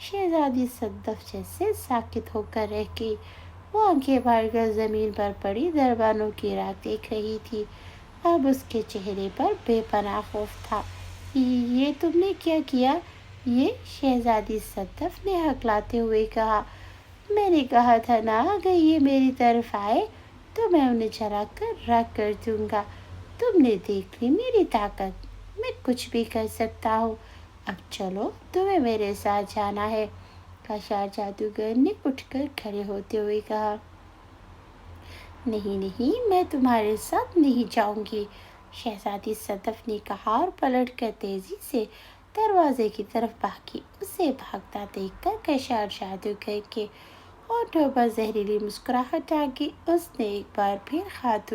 شہزادی صدف جیسے ساکت ہو کر رہ گئی۔ وہ آنکھیں بھر کر زمین پر پڑی دربانوں کی راہ دیکھ رہی تھی۔ اب اس کے چہرے پر بے پناہ خوف تھا۔ یہ تم نے کیا کیا؟ یہ شہزادی صدف نے ہکلاتے ہوئے کہا۔ میں نے کہا تھا نا، اگر یہ میری طرف آئے تو میں انہیں جلا کر راکھ کر دوں گا۔ تم نے دیکھ لی میری طاقت، میں کچھ بھی کر سکتا ہوں۔ اب چلو، تمہیں میرے ساتھ جانا ہے۔ خاشاک جادوگر نے اٹھ کر کھڑے ہوتے ہوئے کہا۔ نہیں نہیں، میں تمہارے ساتھ نہیں جاؤں گی، شہزادی صدف نے کہا اور پلٹ کر تیزی سے دروازے کی طرف بھاگی۔ اسے بھاگتا دیکھ کر خاشاک جادوگر کے ہونٹوں پر زہریلی مسکراہٹ آ گئی۔ اس نے ایک بار پھر ہاتھ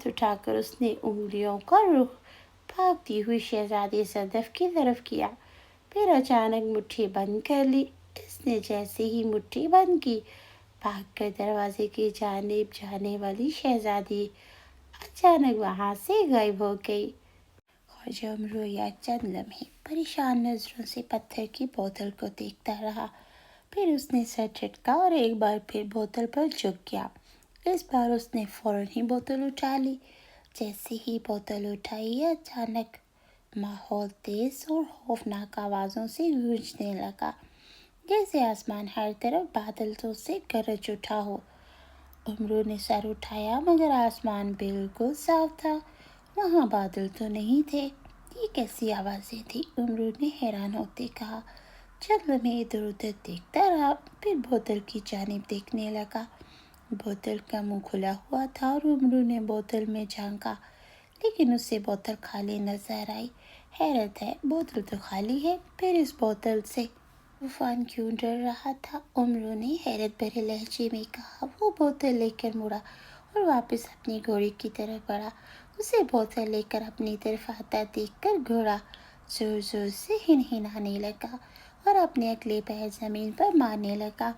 اٹھا کر اس نے انگلیوں کا رخ بھاگتی ہوئی شہزادی صدف کی طرف کیا، پھر اچانک مٹھی بند کر لی۔ اس نے جیسے ہی مٹھی بند کی، بھاگ کر دروازے کی جانب جانے والی شہزادی اچانک وہاں سے غائب ہو گئی۔ خواجہ امرویہ چند لمحے پریشان نظروں سے پتھر کی بوتل کو دیکھتا رہا، پھر اس نے سر جھٹکا اور ایک بار پھر بوتل پر جھک گیا۔ اس بار اس نے فوراً ہی بوتل اٹھا لی۔ جیسے ہی بوتل اٹھائی، اچانک ماحول تیز اور خوفناک آوازوں سے گونجنے لگا، جیسے آسمان ہر طرف بادلوں سے گرج اٹھا ہو۔ امرو نے سر اٹھایا مگر آسمان بالکل صاف تھا، وہاں بادل تو نہیں تھے۔ یہ کیسی آوازیں تھیں؟ امرو نے حیران ہوتے کہا۔ چند لمحے ادھر ادھر دیکھتا رہا، پھر بوتل کی جانب دیکھنے لگا۔ بوتل کا منہ کھلا ہوا تھا اور امرو نے بوتل میں جھانکا، لیکن اسے بوتل خالی نظر آئی۔ حیرت ہے، بوتل تو خالی ہے، پھر اس بوتل سے طوفان کیوں ڈر رہا تھا؟ امرو نے حیرت بھرے لہجے میں کہا۔ وہ بوتل لے کر مڑا اور واپس اپنی گھوڑی کی طرف بڑھا۔ اسے بوتل لے کر اپنی طرف آتا دیکھ کر گھوڑا زور زور سے ہنہنانے لگا اور اپنے اگلے پیر زمین پر مارنے لگا۔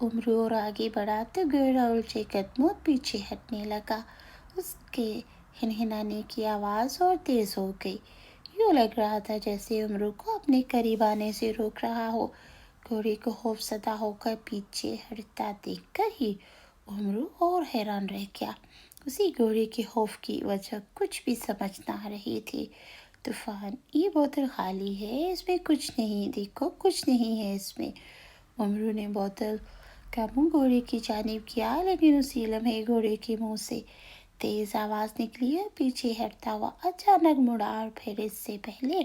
امرو اور آگے بڑھا تو گھوڑا الٹے قدموں پیچھے ہٹنے لگا۔ اس کے ہنہنانے کی آواز اور تیز ہو گئی، یوں لگ رہا تھا جیسے امرو کو اپنے قریب آنے سے روک رہا ہو۔ گھوڑے کو خوف زدہ ہو کر پیچھے ہٹتا دیکھ کر ہی امرو اور حیران رہ گیا۔ اسی گھوڑے کے خوف کی وجہ کچھ بھی سمجھ نہ آ رہی تھی۔ طوفان، یہ بوتل خالی ہے، اس میں کچھ نہیں، دیکھو کچھ نہیں ہے اس میں۔ امرو نے بوتل کا منہ گھوڑے کی جانب کیا، لیکن اسی لمحے گھوڑے کے منہ سے تیز آواز نکلی اور پیچھے ہٹتا ہوا اچانک مڑا، اور پھر اس سے پہلے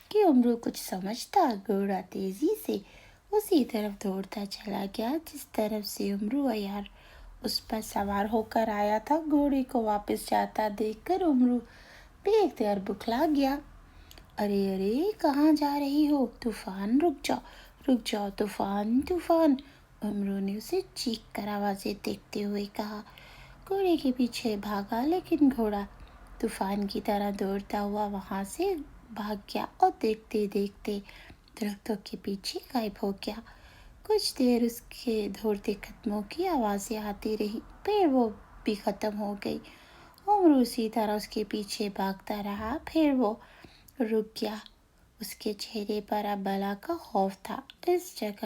کہ امرو کچھ سمجھتا، گھوڑا تیزی سے اسی طرف دوڑتا چلا گیا جس طرف سے امرو عیار اس پر سوار ہو کر آیا تھا۔ گھوڑے کو واپس جاتا دیکھ کر امرو بے اختیار بکھلا گیا۔ ارے ارے، کہاں جا رہی ہو؟ طوفان، رک جاؤ طوفان، طوفان! امرو نے اسے چیخ کر آوازیں دیکھتے ہوئے کہا۔ گھوڑے کے پیچھے بھاگا، لیکن گھوڑا طوفان کی طرح دوڑتا ہوا وہاں سے بھاگ گیا اور دیکھتے دیکھتے درختوں کے پیچھے غائب ہو گیا۔ کچھ دیر اس کے دوڑتے قدموں کی آوازیں آتی رہی، پھر وہ بھی ختم ہو گئی۔ امرو اسی طرح اس کے پیچھے بھاگتا رہا، پھر وہ رک گیا۔ اس کے چہرے پر اب بلا کا خوف تھا۔ اس جگہ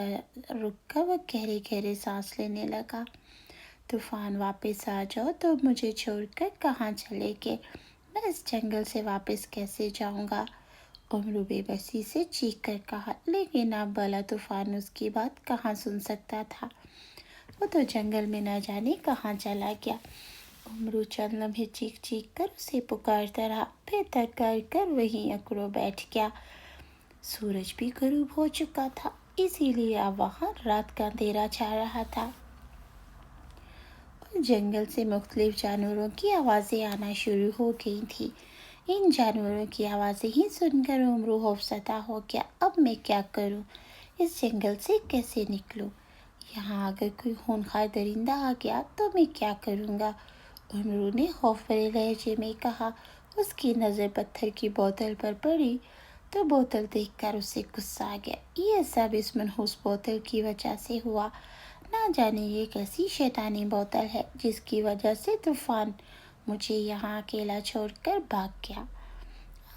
رک کر وہ گہرے گہرے سانس لینے لگا۔ طوفان، واپس آ جاؤ، تو مجھے چھوڑ کر کہاں چلے گئے؟ میں اس جنگل سے واپس کیسے جاؤں گا؟ امرو بے بسی سے چیخ کر کہا، لیکن اب بلا طوفان اس کی بات کہاں سن سکتا تھا؟ وہ تو جنگل میں نہ جانے کہاں چلا گیا۔ امرو چند لمحے چیخ چیخ کر اسے پکارتا رہا، پھر تھک کر وہیں اکڑو بیٹھ گیا۔ سورج بھی غروب ہو چکا تھا، اسی لیے اب وہاں رات کا اندھیرا چھا رہا تھا اور جنگل سے مختلف جانوروں کی آوازیں آنا شروع ہو گئی تھیں۔ ان جانوروں کی آوازیں ہی سن کر امرو خوفزدہ ہو گیا۔ اب میں کیا کروں؟ اس جنگل سے کیسے نکلوں؟ یہاں اگر کوئی خونخوار درندہ آ گیا تو میں کیا کروں گا؟ امرو نے خوف بھرے لہجے میں کہا۔ اس کی نظر پتھر کی بوتل پر پڑی تو بوتل دیکھ کر اسے غصہ آ گیا۔ یہ سب اس منحوس بوتل کی وجہ سے ہوا۔ نہ جانے یہ کیسی شیطانی بوتل ہے جس کی وجہ سے طوفان مجھے یہاں اکیلا چھوڑ کر بھاگ گیا۔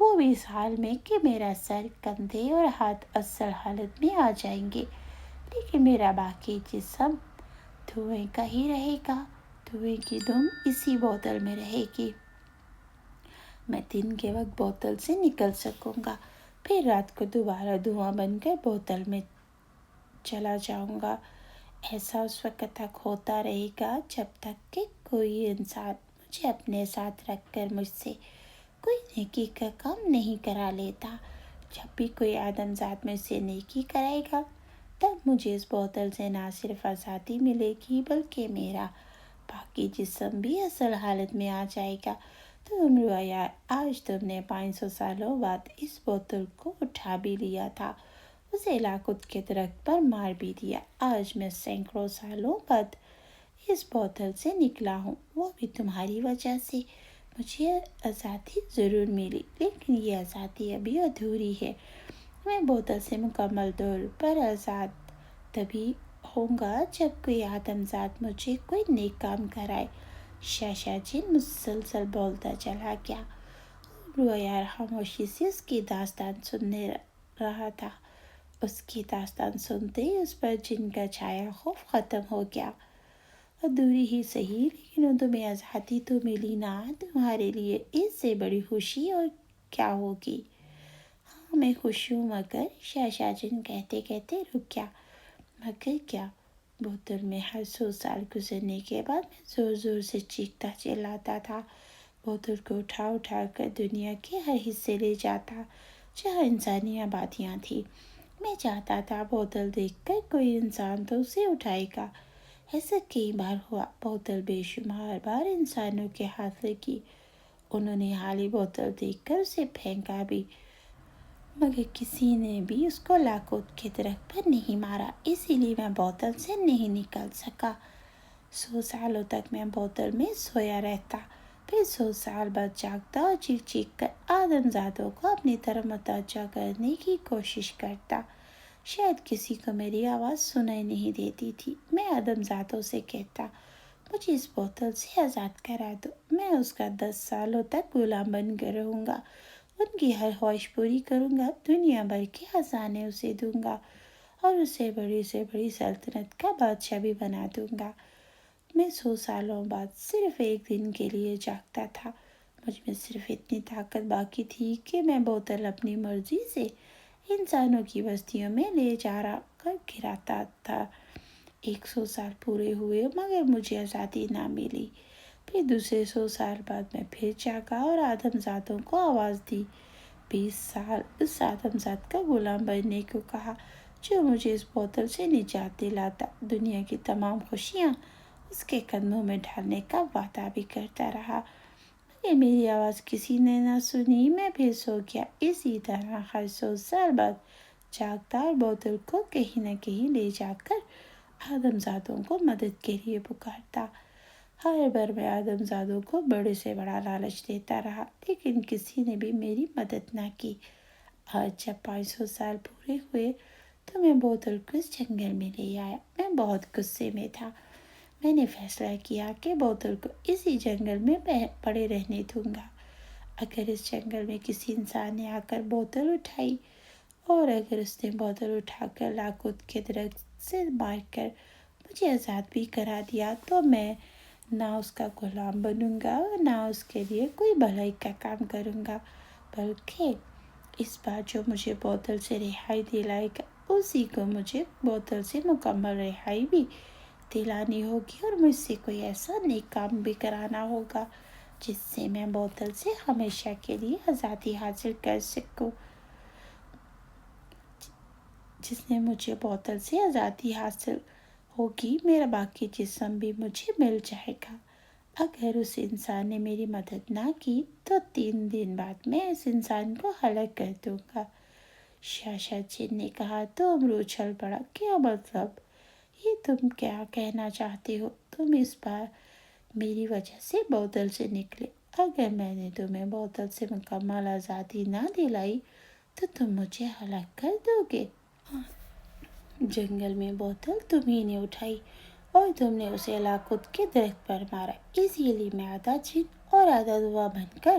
وہ بھی اس حال میں کہ میرا سر، کندھے اور ہاتھ اصل حالت میں آ جائیں گے، لیکن میرا باقی جسم دھوئیں کا ہی رہے گا۔ دھوئیں کی دم اسی بوتل میں رہے گی۔ میں دن کے وقت بوتل سے نکل سکوں گا، پھر رات کو دوبارہ دھواں بن کر بوتل میں چلا جاؤں گا۔ ایسا اس وقت تک ہوتا رہے گا جب تک کہ کوئی انسان مجھے اپنے ساتھ رکھ کر مجھ سے کوئی نیکی کا کام نہیں کرا لیتا۔ جب بھی کوئی آدم ذات مجھ سے نیکی کرائے گا، تب مجھے اس بوتل سے نہ صرف آزادی ملے گی بلکہ میرا باقی جسم بھی اصل حالت میں آ جائے گا۔ تو امرو یار، آج تم نے 500 سالوں بعد اس بوتل کو اٹھا بھی لیا تھا، اسے لاکھت کے درخت پر مار بھی دیا۔ آج میں سینکڑوں سالوں بعد اس بوتل سے نکلا ہوں، وہ بھی تمہاری وجہ سے۔ مجھے آزادی ضرور ملی، لیکن یہ آزادی ابھی ادھوری ہے۔ میں بوتل سے مکمل طور پر آزاد تبھی ہوں گا جب کوئی آدم ذات مجھے کوئی نیک کام کرائے۔ شاشا جن مسلسل بولتا چلا گیا۔ امرو یار خاموشی سے اس کی داستان سننے رہا تھا۔ اس کی داستان سنتے ہی اس پر جن کا چھایا خوف ختم ہو گیا۔ ادھوری ہی صحیح، لیکن تمہیں آزادی تو ملی نا۔ تمہارے لیے اس سے بڑی خوشی اور کیا ہوگی؟ ہاں میں خوش ہوں، مگر شاشا جن کہتے کہتے رک گیا۔ مگر کیا؟ بوتل میں ہر 100 سال گزرنے کے بعد میں زور زور سے چیختا چلاتا تھا۔ بوتل کو اٹھا اٹھا کر دنیا کے ہر حصے لے جاتا جہاں انسانی آبادیاں تھیں۔ میں چاہتا تھا بوتل دیکھ کر کوئی انسان تو اسے اٹھائے گا۔ ایسا کئی بار ہوا۔ بوتل بے شمار بار انسانوں کے ہاتھ لگی، انہوں نے حالی بوتل دیکھ کر اسے پھینکا بھی، مگر کسی نے بھی اس کو لاکھت کے درخت پر نہیں مارا۔ اسی لیے میں بوتل سے نہیں نکل سکا۔ 100 سالوں تک میں بوتل میں سویا رہتا، پھر 100 سال بعد جاگتا اور چیخ چیخ کر آدم زادوں کو اپنی طرف متوجہ کرنے کی کوشش کرتا۔ شاید کسی کو میری آواز سنائی نہیں دیتی تھی۔ میں آدم زادوں سے کہتا، مجھے اس بوتل سے آزاد کرا دو، میں اس کا 10 سالوں تک غلام بن کر رہوں گا، ان کی ہر خواہش پوری کروں گا، دنیا بھر کے خزانے اسے دوں گا اور اسے بڑی سے بڑی سلطنت کا بادشاہ بھی بنا دوں گا۔ میں 100 سالوں بعد صرف ایک دن کے لیے جاگتا تھا۔ مجھ میں صرف اتنی طاقت باقی تھی کہ میں بوتل اپنی مرضی سے انسانوں کی بستیوں میں لے جا رہا کر گراتا تھا۔ 100 سال پورے ہوئے مگر مجھے آزادی نہ ملی۔ پھر دوسرے 100 سال بعد میں پھر جاگا اور آدم زادوں کو آواز دی۔ 20 سال اس آدم زاد کا غلام بننے کو کہا جو مجھے اس بوتل سے نجات دلاتا، دنیا کی تمام خوشیاں اس کے قدموں میں ڈالنے کا وعدہ بھی کرتا رہا، مگر میری آواز کسی نے نہ سنی۔ میں پھر سو گیا۔ اسی طرح ہر 100 سال بعد جاگتا اور بوتل کو کہیں نہ کہیں لے جا کر آدم زادوں کو مدد کے لیے پکارتا۔ ہر بار میں آدم زادوں کو بڑے سے بڑا لالچ دیتا رہا، لیکن کسی نے بھی میری مدد نہ کی۔ آج جب 500 سال پورے ہوئے تو میں بوتل کو اس جنگل میں لے آیا۔ میں بہت غصے میں تھا۔ میں نے فیصلہ کیا کہ بوتل کو اسی جنگل میں پڑے رہنے دوں گا۔ اگر اس جنگل میں کسی انسان نے آ کر بوتل اٹھائی اور اگر اس نے بوتل اٹھا کر لاکھت کے درخت سے مار کر مجھے آزاد بھی کرا دیا، تو میں نہ اس کا غلام بنوں گا نہ اس کے لیے کوئی بھلائی کا کام کروں گا، بلکہ اس بار جو مجھے بوتل سے رہائی دلائے گا اسی کو مجھے بوتل سے مکمل رہائی بھی دلانی ہوگی، اور مجھ سے کوئی ایسا نیک کام بھی کرانا ہوگا جس سے میں بوتل سے ہمیشہ کے لیے آزادی حاصل کر سکوں۔ جس نے مجھے بوتل سے آزادی حاصل ہوگی، میرا باقی جسم بھی مجھے مل جائے گا۔ اگر اس انسان نے میری مدد نہ کی تو 3 دن بعد میں اس انسان کو ہلاک کر دوں گا۔ شاشا جن نے کہا تو امرو اچھل پڑا۔ کیا مطلب؟ یہ تم کیا کہنا چاہتے ہو؟ تم اس بار میری وجہ سے بوتل سے نکلے، اگر میں نے تمہیں بوتل سے مکمل آزادی نہ دلائی تو تم مجھے ہلاک کر دو گے۔ جنگل میں بوتل تمہیں نے اٹھائی اور تم نے اسے لاکھت کے درخت پر مارا، اسی لیے میں آدھا جن اور آدھا دھواں بن کر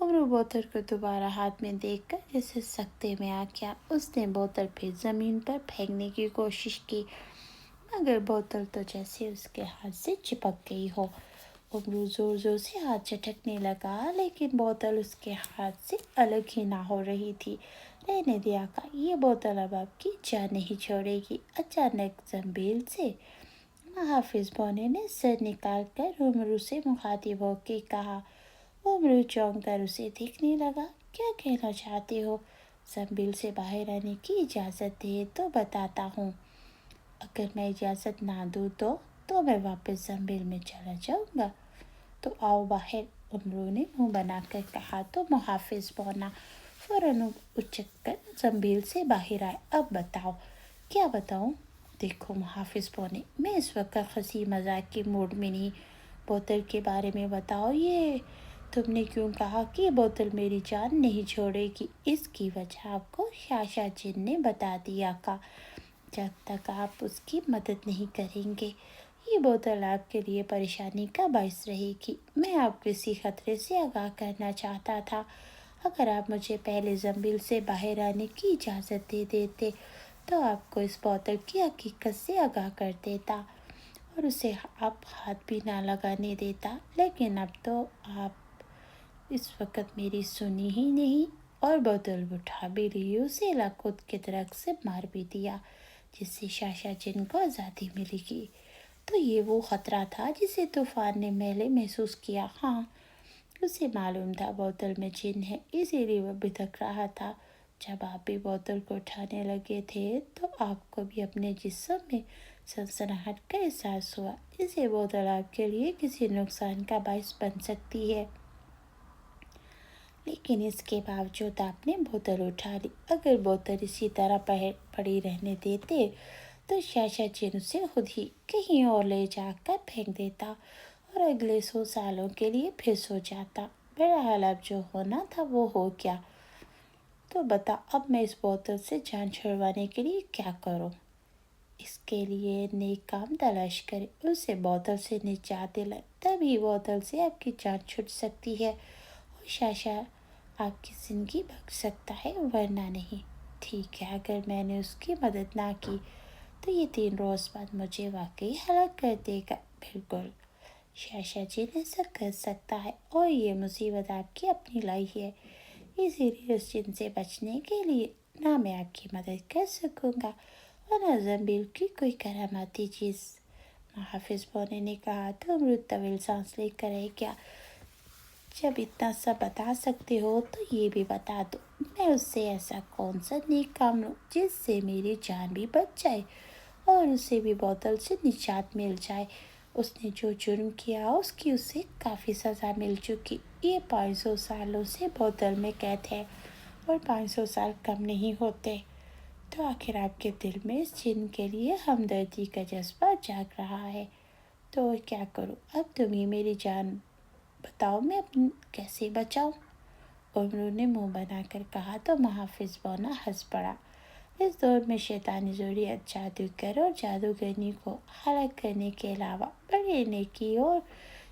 عمرو بوتل کو دوبارہ ہاتھ میں دیکھ کر جیسے سکتے میں آ گیا۔ اس نے بوتل پھر زمین پر پھینکنے کی کوشش کی، مگر بوتل تو جیسے اس کے ہاتھ سے چپک گئی ہو۔ عمرو زور زور سے ہاتھ چٹکنے لگا، لیکن بوتل اس کے ہاتھ سے الگ ہی نہ ہو رہی تھی۔ رہنے دیا آقا، یہ بوتل اب آپ کی جان نہیں چھوڑے گی۔ اچانک زنبیل سے محافظ بونے نے سر نکال کر عمرو سے مخاطب ہو کے کہا۔ عمرو چونک کر اسے دیکھنے لگا۔ کیا کہنا چاہتے ہو؟ زنبیل سے باہر آنے کی اجازت دے تو بتاتا ہوں، اگر میں اجازت نہ دوں تو میں واپس زنبیل میں چلا جاؤں گا۔ تو آؤ باہر، عمرو نے منہ بنا کر کہا تو محافظ بونا فوراً اچک کر زنبیل سے باہر آئے۔ اب بتاؤ۔ کیا بتاؤں؟ دیکھو محافظ بونے، میں اس وقت ہنسی مذاق کے موڈ میں نہیں، بوتل کے بارے میں بتاؤ۔ یہ تم نے کیوں کہا کہ یہ بوتل میری جان نہیں چھوڑے گی؟ اس کی وجہ آپ کو شاشا جن نے بتا دی آقا۔ جب تک آپ اس کی مدد نہیں کریں گے یہ بوتل آپ کے لیے پریشانی کا باعث رہے گی۔ میں آپ کو اسی خطرے سے آگاہ کرنا چاہتا تھا۔ اگر آپ مجھے پہلے زنبیل سے باہر آنے کی اجازت دے دیتے تو آپ کو اس بوتل کی حقیقت سے آگاہ کر دیتا اور اسے آپ ہاتھ بھی نہ لگانے دیتا، لیکن اب تو آپ اس وقت میری سنی ہی نہیں اور بوتل اٹھا بھی لی، اسے لاکھوت کے درخت سے مار بھی دیا جس سے شاشا جن کو آزادی ملے گی۔ تو یہ وہ خطرہ تھا جسے طوفان نے پہلے محسوس کیا؟ ہاں، اسے معلوم تھا بوتل میں جن ہے، اسی لیے وہ بھٹک رہا تھا۔ جب آپ بھی بوتل کو اٹھانے لگے تھے تو آپ کو بھی اپنے جسم میں سنسناہٹ کا احساس ہوا، جسے بوتل آپ کے لیے کسی نقصان کا باعث بن سکتی ہے، لیکن اس کے باوجود آپ نے بوتل اٹھا لی۔ اگر بوتل اسی طرح پڑی رہنے دیتے تو شاشا جن اسے خود ہی کہیں اور لے جا کر پھینک دیتا اور اگلے 100 سالوں کے لیے پھر سو جاتا۔ بہرحال اب جو ہونا تھا وہ ہو گیا۔ تو بتا، اب میں اس بوتل سے جان چھڑوانے کے لیے کیا کروں؟ اس کے لیے نیک کام تلاش کرے، اسے بوتل سے نجات دلائے، تبھی بوتل سے آپ کی جان چھٹ سکتی ہے اور شاشا آپ کی زندگی بچ سکتا ہے، ورنہ نہیں۔ ٹھیک ہے، اگر میں نے اس کی مدد نہ کی تو یہ 3 روز بعد مجھے واقعی ہلاک کر دے گا۔ بالکل، شاشا جی ایسا کر سکتا ہے اور یہ مصیبت آپ کی اپنی لائی ہے، اسی لیے اس جن سے بچنے کے لیے نہ میں آپ کی مدد کر سکوں گا اور نہ زنبیل کی کوئی کراماتی چیز۔ محافظ بونے نے کہا تو عمرو طویل سانس لے کر رہ گیا۔ جب اتنا سب بتا سکتے ہو تو یہ بھی بتا دو، میں اس سے ایسا کون سا نیک کام لوں جس سے میری جان بھی بچ جائے اور اسے بھی بوتل سے نجات مل جائے۔ اس نے جو جرم کیا اس کی اسے کافی سزا مل چکی، یہ 500 سالوں سے بوتل میں قید ہے اور 500 سال کم نہیں ہوتے۔ تو آخر آپ کے دل میں اس جن کے لیے ہمدردی کا جذبہ جاگ رہا ہے، تو کیا کروں؟ اب تم ہی میری جان بتاؤ، میں کیسے بچاؤں؟ عمرو نے منہ بنا کر کہا تو محافظ بونا ہنس پڑا۔ اس دور میں شیطانی ضروریات جادوگر اور جادوگرنی کو ہلاک کرنے کے علاوہ بڑی نیکی اور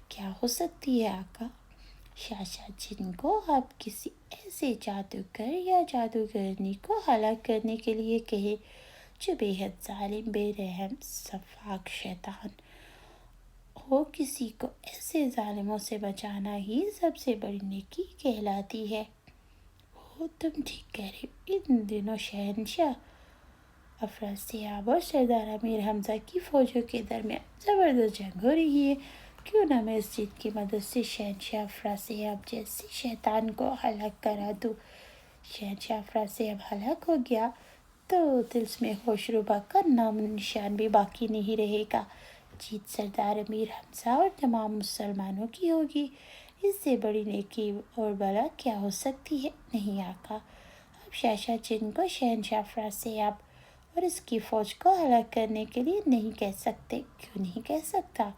کیا ہو سکتی ہے آقا؟ شاشا جن کو آپ کسی ایسے جادوگر یا جادوگرنی کو ہلاک کرنے کے لیے کہیں جو بے حد ظالم، بے رحم، سفاک شیطان ہو، کسی کو ایسے ظالموں سے بچانا ہی سب سے بڑی نیکی کہلاتی ہے۔ وہ تم ٹھیک کہہ رہے ہو، ان دنوں شہنشاہ افراسیاب اور سردار امیر حمزہ کی فوجوں کے درمیان زبردست جنگ ہو رہی ہے، کیوں نہ میں اس جن کی مدد سے شہنشاہ افراسیاب جیسے شیطان کو ہلاک کرا دوں۔ شہنشاہ افراسیاب ہلاک ہو گیا تو طلسم ہوش ربا کا نام نشان بھی باقی نہیں رہے گا، جیت سردار امیر حمزہ اور تمام مسلمانوں کی ہوگی۔ اس سے بڑی نیکی اور بلا کیا ہو سکتی ہے؟ نہیں آقا، اب شاشا جن کو شہنشاہ افراسیاب اور اس کی فوج کو ہلاک کرنے کے لیے نہیں کہہ سکتے۔ کیوں نہیں کہہ سکتا؟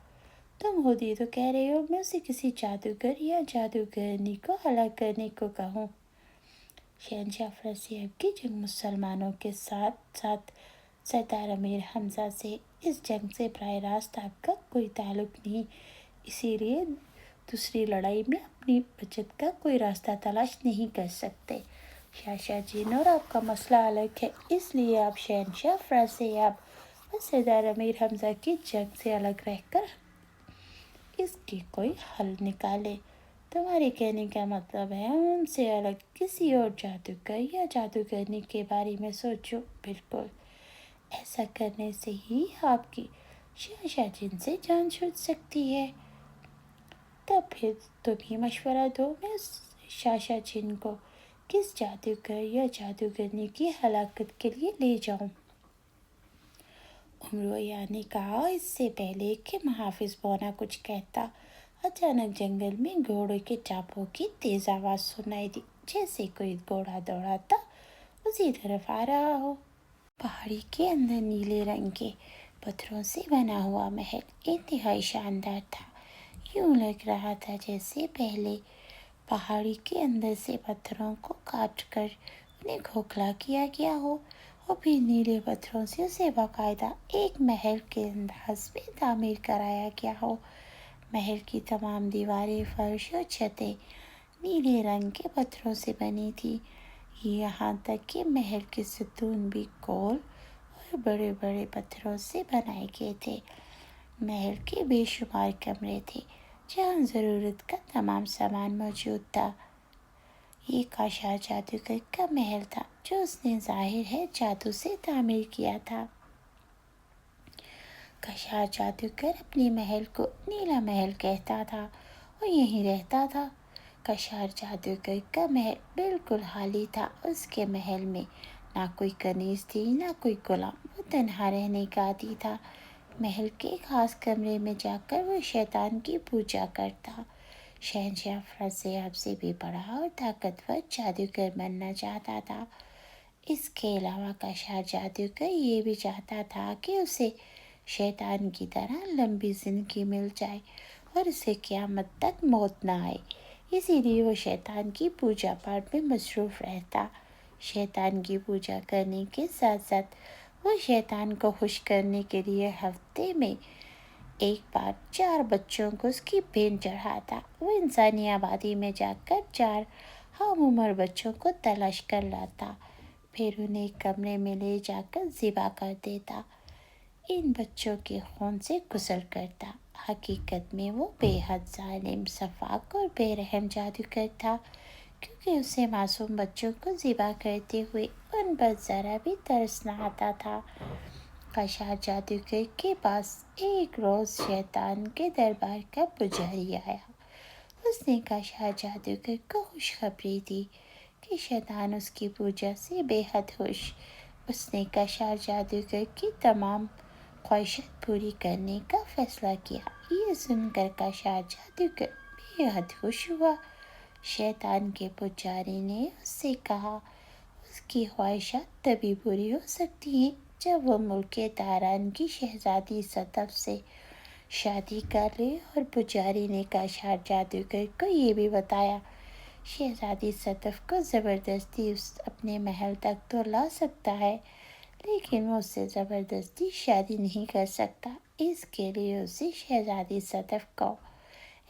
تم خود ہی تو کہہ رہے ہو میں اسے کسی جادوگر یا جادوگرنی کو ہلاک کرنے کو کہوں۔ شہنشاہ افراسیاب کی جنگ مسلمانوں کے ساتھ ساتھ سردار امیر حمزہ سے، اس جنگ سے براہ راست آپ کا کوئی تعلق نہیں، اسی لیے دوسری لڑائی میں اپنی بچت کا کوئی راستہ تلاش نہیں کر سکتے۔ شاہ جین اور آپ کا مسئلہ الگ ہے، اس لیے آپ شہنشاہ فراز یاب اور سردار امیر حمزہ کی جنگ سے الگ رہ کر اس کی کوئی حل نکالے۔ تمہارے کہنے کا مطلب ہے ہم ان سے الگ کسی اور جادوگر یا جادوگرنی کے بارے میں سوچو۔ بالکل، ایسا کرنے سے ہی آپ کی شاہ جن سے جان چھوٹ سکتی ہے۔ تب پھر تم ہی مشورہ دو، میں اس شاہ جن کو کس جادوگر یا جادوگرنی کی ہلاکت کے لیے لے جاؤں؟ امرویہ نے کہا۔ اس سے پہلے کہ محافظ بونا کچھ کہتا، اچانک جنگل میں گھوڑے کے ٹاپوں کی تیز آواز سنائی دی، جیسے کوئی گھوڑا دوڑاتا اسی طرف آ رہا ہو۔ پہاڑی کے اندر نیلے رنگ کے پتھروں سے بنا ہوا محل انتہائی شاندار تھا۔ یوں لگ رہا تھا جیسے پہلے پہاڑی کے اندر سے پتھروں کو کاٹ کر انہیں کھوکھلا کیا گیا ہو اور پھر نیلے پتھروں سے اسے باقاعدہ ایک محل کے انداز میں تعمیر کرایا گیا ہو۔ محل کی تمام دیواریں، فرش اور چھتیں نیلے رنگ کے پتھروں سے بنی تھی، یہاں تک کہ محل کے ستون بھی گول اور بڑے بڑے پتھروں سے بنائے گئے تھے۔ محل کے بے شمار کمرے تھے جہاں ضرورت کا تمام سامان موجود تھا۔ یہ کاشار جادوگر کا محل تھا جو اس نے ظاہر ہے جادو سے تعمیر کیا تھا۔ کاشار جادوگر اپنے محل کو نیلا محل کہتا تھا اور یہیں رہتا تھا۔ کاشار جادوگر کا محل بالکل خالی تھا۔ اس کے محل میں نہ کوئی کنیز تھی نہ کوئی غلام، وہ تنہا رہنے کا عادی تھا۔ محل کے خاص کمرے میں جا کر وہ شیطان کی پوجا کرتا۔ شہنشاہ فراز یاب سے بھی بڑا اور طاقتور جادوگر بننا چاہتا تھا۔ اس کے علاوہ کاشار جادوگر یہ بھی چاہتا تھا کہ اسے شیطان کی طرح لمبی زندگی مل جائے اور اسے قیامت تک موت نہ آئے، اسی لیے وہ شیطان کی پوجا پاٹ میں مصروف رہتا۔ شیطان کی پوجا کرنے کے ساتھ ساتھ وہ شیطان کو خوش کرنے کے لیے ہفتے میں ایک بار 4 بچوں کو اس کی بھیٹ چڑھاتا۔ وہ انسانی آبادی میں جا کر 4 ہم عمر بچوں کو تلاش کر لاتا، پھر انہیں ایک کمرے میں لے جا کر ذبح کر دیتا، ان بچوں کے خون سے غسل کرتا۔ حقیقت میں وہ بے حد ظالم، شفاق اور بے رحم جادوگر تھا، کیونکہ اسے معصوم بچوں کو ذبح کرتے ہوئے ان پر ذرا بھی ترس نہ آتا تھا۔ کاشار جادوگر کے پاس ایک روز شیطان کے دربار کا پجاری آیا۔ اس نے کاشار جادوگر کو خوشخبری دی کہ شیطان اس کی پوجا سے بے حد خوش۔ اس نے کاشار جادوگر کی تمام خواہشات پوری کرنے کا فیصلہ کیا۔ یہ سن کر کاشار جادوگر بے حد خوش ہوا۔ شیطان کے پجاری نے اس سے کہا اس کی خواہشات تبھی پوری ہو سکتی ہیں جب وہ ملک تاران کی شہزادی صدف سے شادی کر لے، اور پجاری نے کاشار جادوگر کو یہ بھی بتایا شہزادی صدف کو زبردستی اپنے محل تک تو لا سکتا ہے، لیکن وہ اس سے زبردستی شادی نہیں کر سکتا۔ اس کے لیے اسے شہزادی صدف کو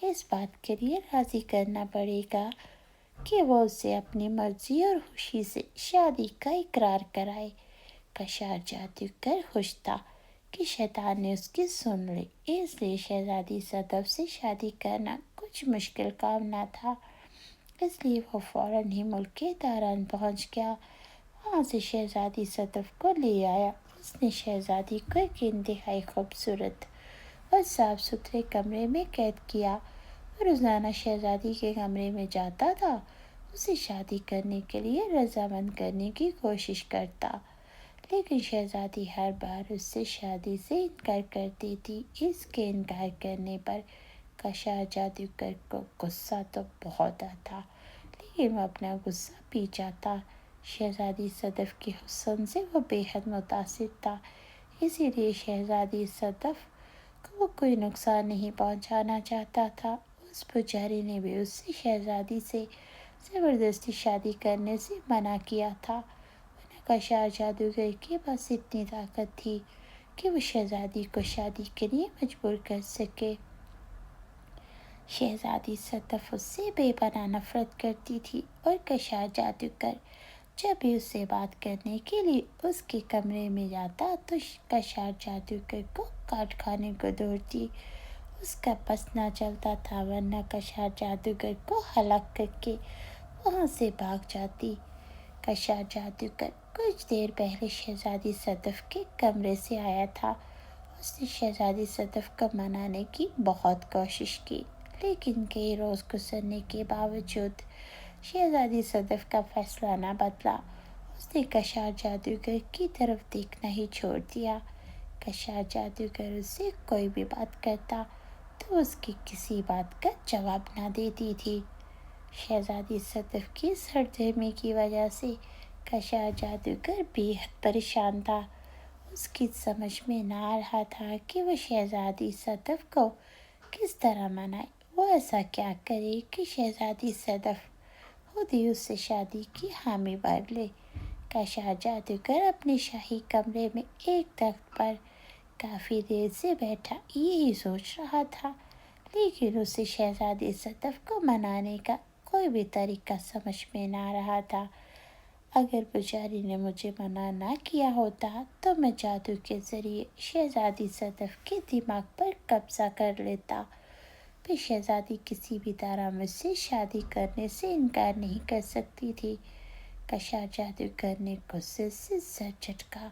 اس بات کے لیے راضی کرنا پڑے گا کہ وہ اسے اپنی مرضی اور خوشی سے شادی کا اقرار کرائے۔ کاشار جادوگر خوش تھا کہ شیطان نے اس کی سن لی، اس لیے شہزادی صدف سے شادی کرنا کچھ مشکل کام نہ تھا۔ اس لیے وہ فوراً ہی ملک تاران پہنچ گیا، وہاں سے شہزادی صدف کو لے آیا۔ اس نے شہزادی کو ایک انتہائی خوبصورت اور صاف ستھرے کمرے میں قید کیا اور روزانہ شہزادی کے کمرے میں جاتا تھا، اسے شادی کرنے کے لیے رضامند کرنے کی کوشش کرتا، لیکن شہزادی ہر بار اس سے شادی سے انکار کر دیتی۔ اس کے انکار کرنے پر کاشار جادوگر کو غصہ تو بہت آتا، لیکن وہ اپنا غصہ پی جاتا۔ شہزادی صدف کے حسن سے وہ بے حد متاثر تھا، اسی لیے شہزادی صدف کو وہ کوئی نقصان نہیں پہنچانا چاہتا تھا۔ اس پجاری نے بھی اس سے شہزادی سے زبردستی شادی کرنے سے منع کیا تھا، ورنہ کاشار جادوگر کے پاس اتنی طاقت تھی کہ وہ شہزادی کو شادی کے لیے مجبور کر سکے۔ شہزادی صدف اس سے بے پناہ نفرت کرتی تھی اور کشار جادوگر جب بھی اس سے بات کرنے کے لیے اس کے کمرے میں جاتا تو کشار جادوگر کو کاٹ کھانے کو دوڑتی۔ اس کا بس نہ چلتا تھا ورنہ کشار جادوگر کو ہلاک کر کے وہاں سے بھاگ جاتی۔ کشار جادوگر کچھ دیر پہلے شہزادی صدف کے کمرے سے آیا تھا۔ اس نے شہزادی صدف کو منانے کی بہت کوشش کی، لیکن کئی روز گزرنے کے باوجود شہزادی صدف کا فیصلہ نہ بدلا۔ اس نے کشار جادوگر کی طرف دیکھنا ہی چھوڑ دیا۔ کشار جادوگر اس سے کوئی بھی بات کرتا تو اس کی کسی بات کا جواب نہ دیتی تھی۔ شہزادی صدف کی سرگرمی کی وجہ سے کشار جادوگر بے حد پریشان تھا۔ اس کی سمجھ میں نہ آ رہا تھا کہ وہ شہزادی صدف کو کس طرح منائے۔ وہ ایسا کیا کرے کہ شہزادی صدف خود ہی اس سے شادی کی حامی بھر لے۔ کشار جادوگر اپنے شاہی کمرے میں ایک تخت پر کافی دیر سے بیٹھا یہی سوچ رہا تھا، لیکن اسے شہزادی صدف کو منانے کا کوئی بھی طریقہ سمجھ میں نہ آ رہا تھا۔ اگر پجاری نے مجھے منع نہ کیا ہوتا تو میں جادو کے ذریعے شہزادی صدف کے دماغ پر قبضہ کر لیتا، پھر شہزادی کسی بھی طرح مجھ سے شادی کرنے سے انکار نہیں کر سکتی تھی۔ کشار جادوگر نے غصے سے سر جھٹکا۔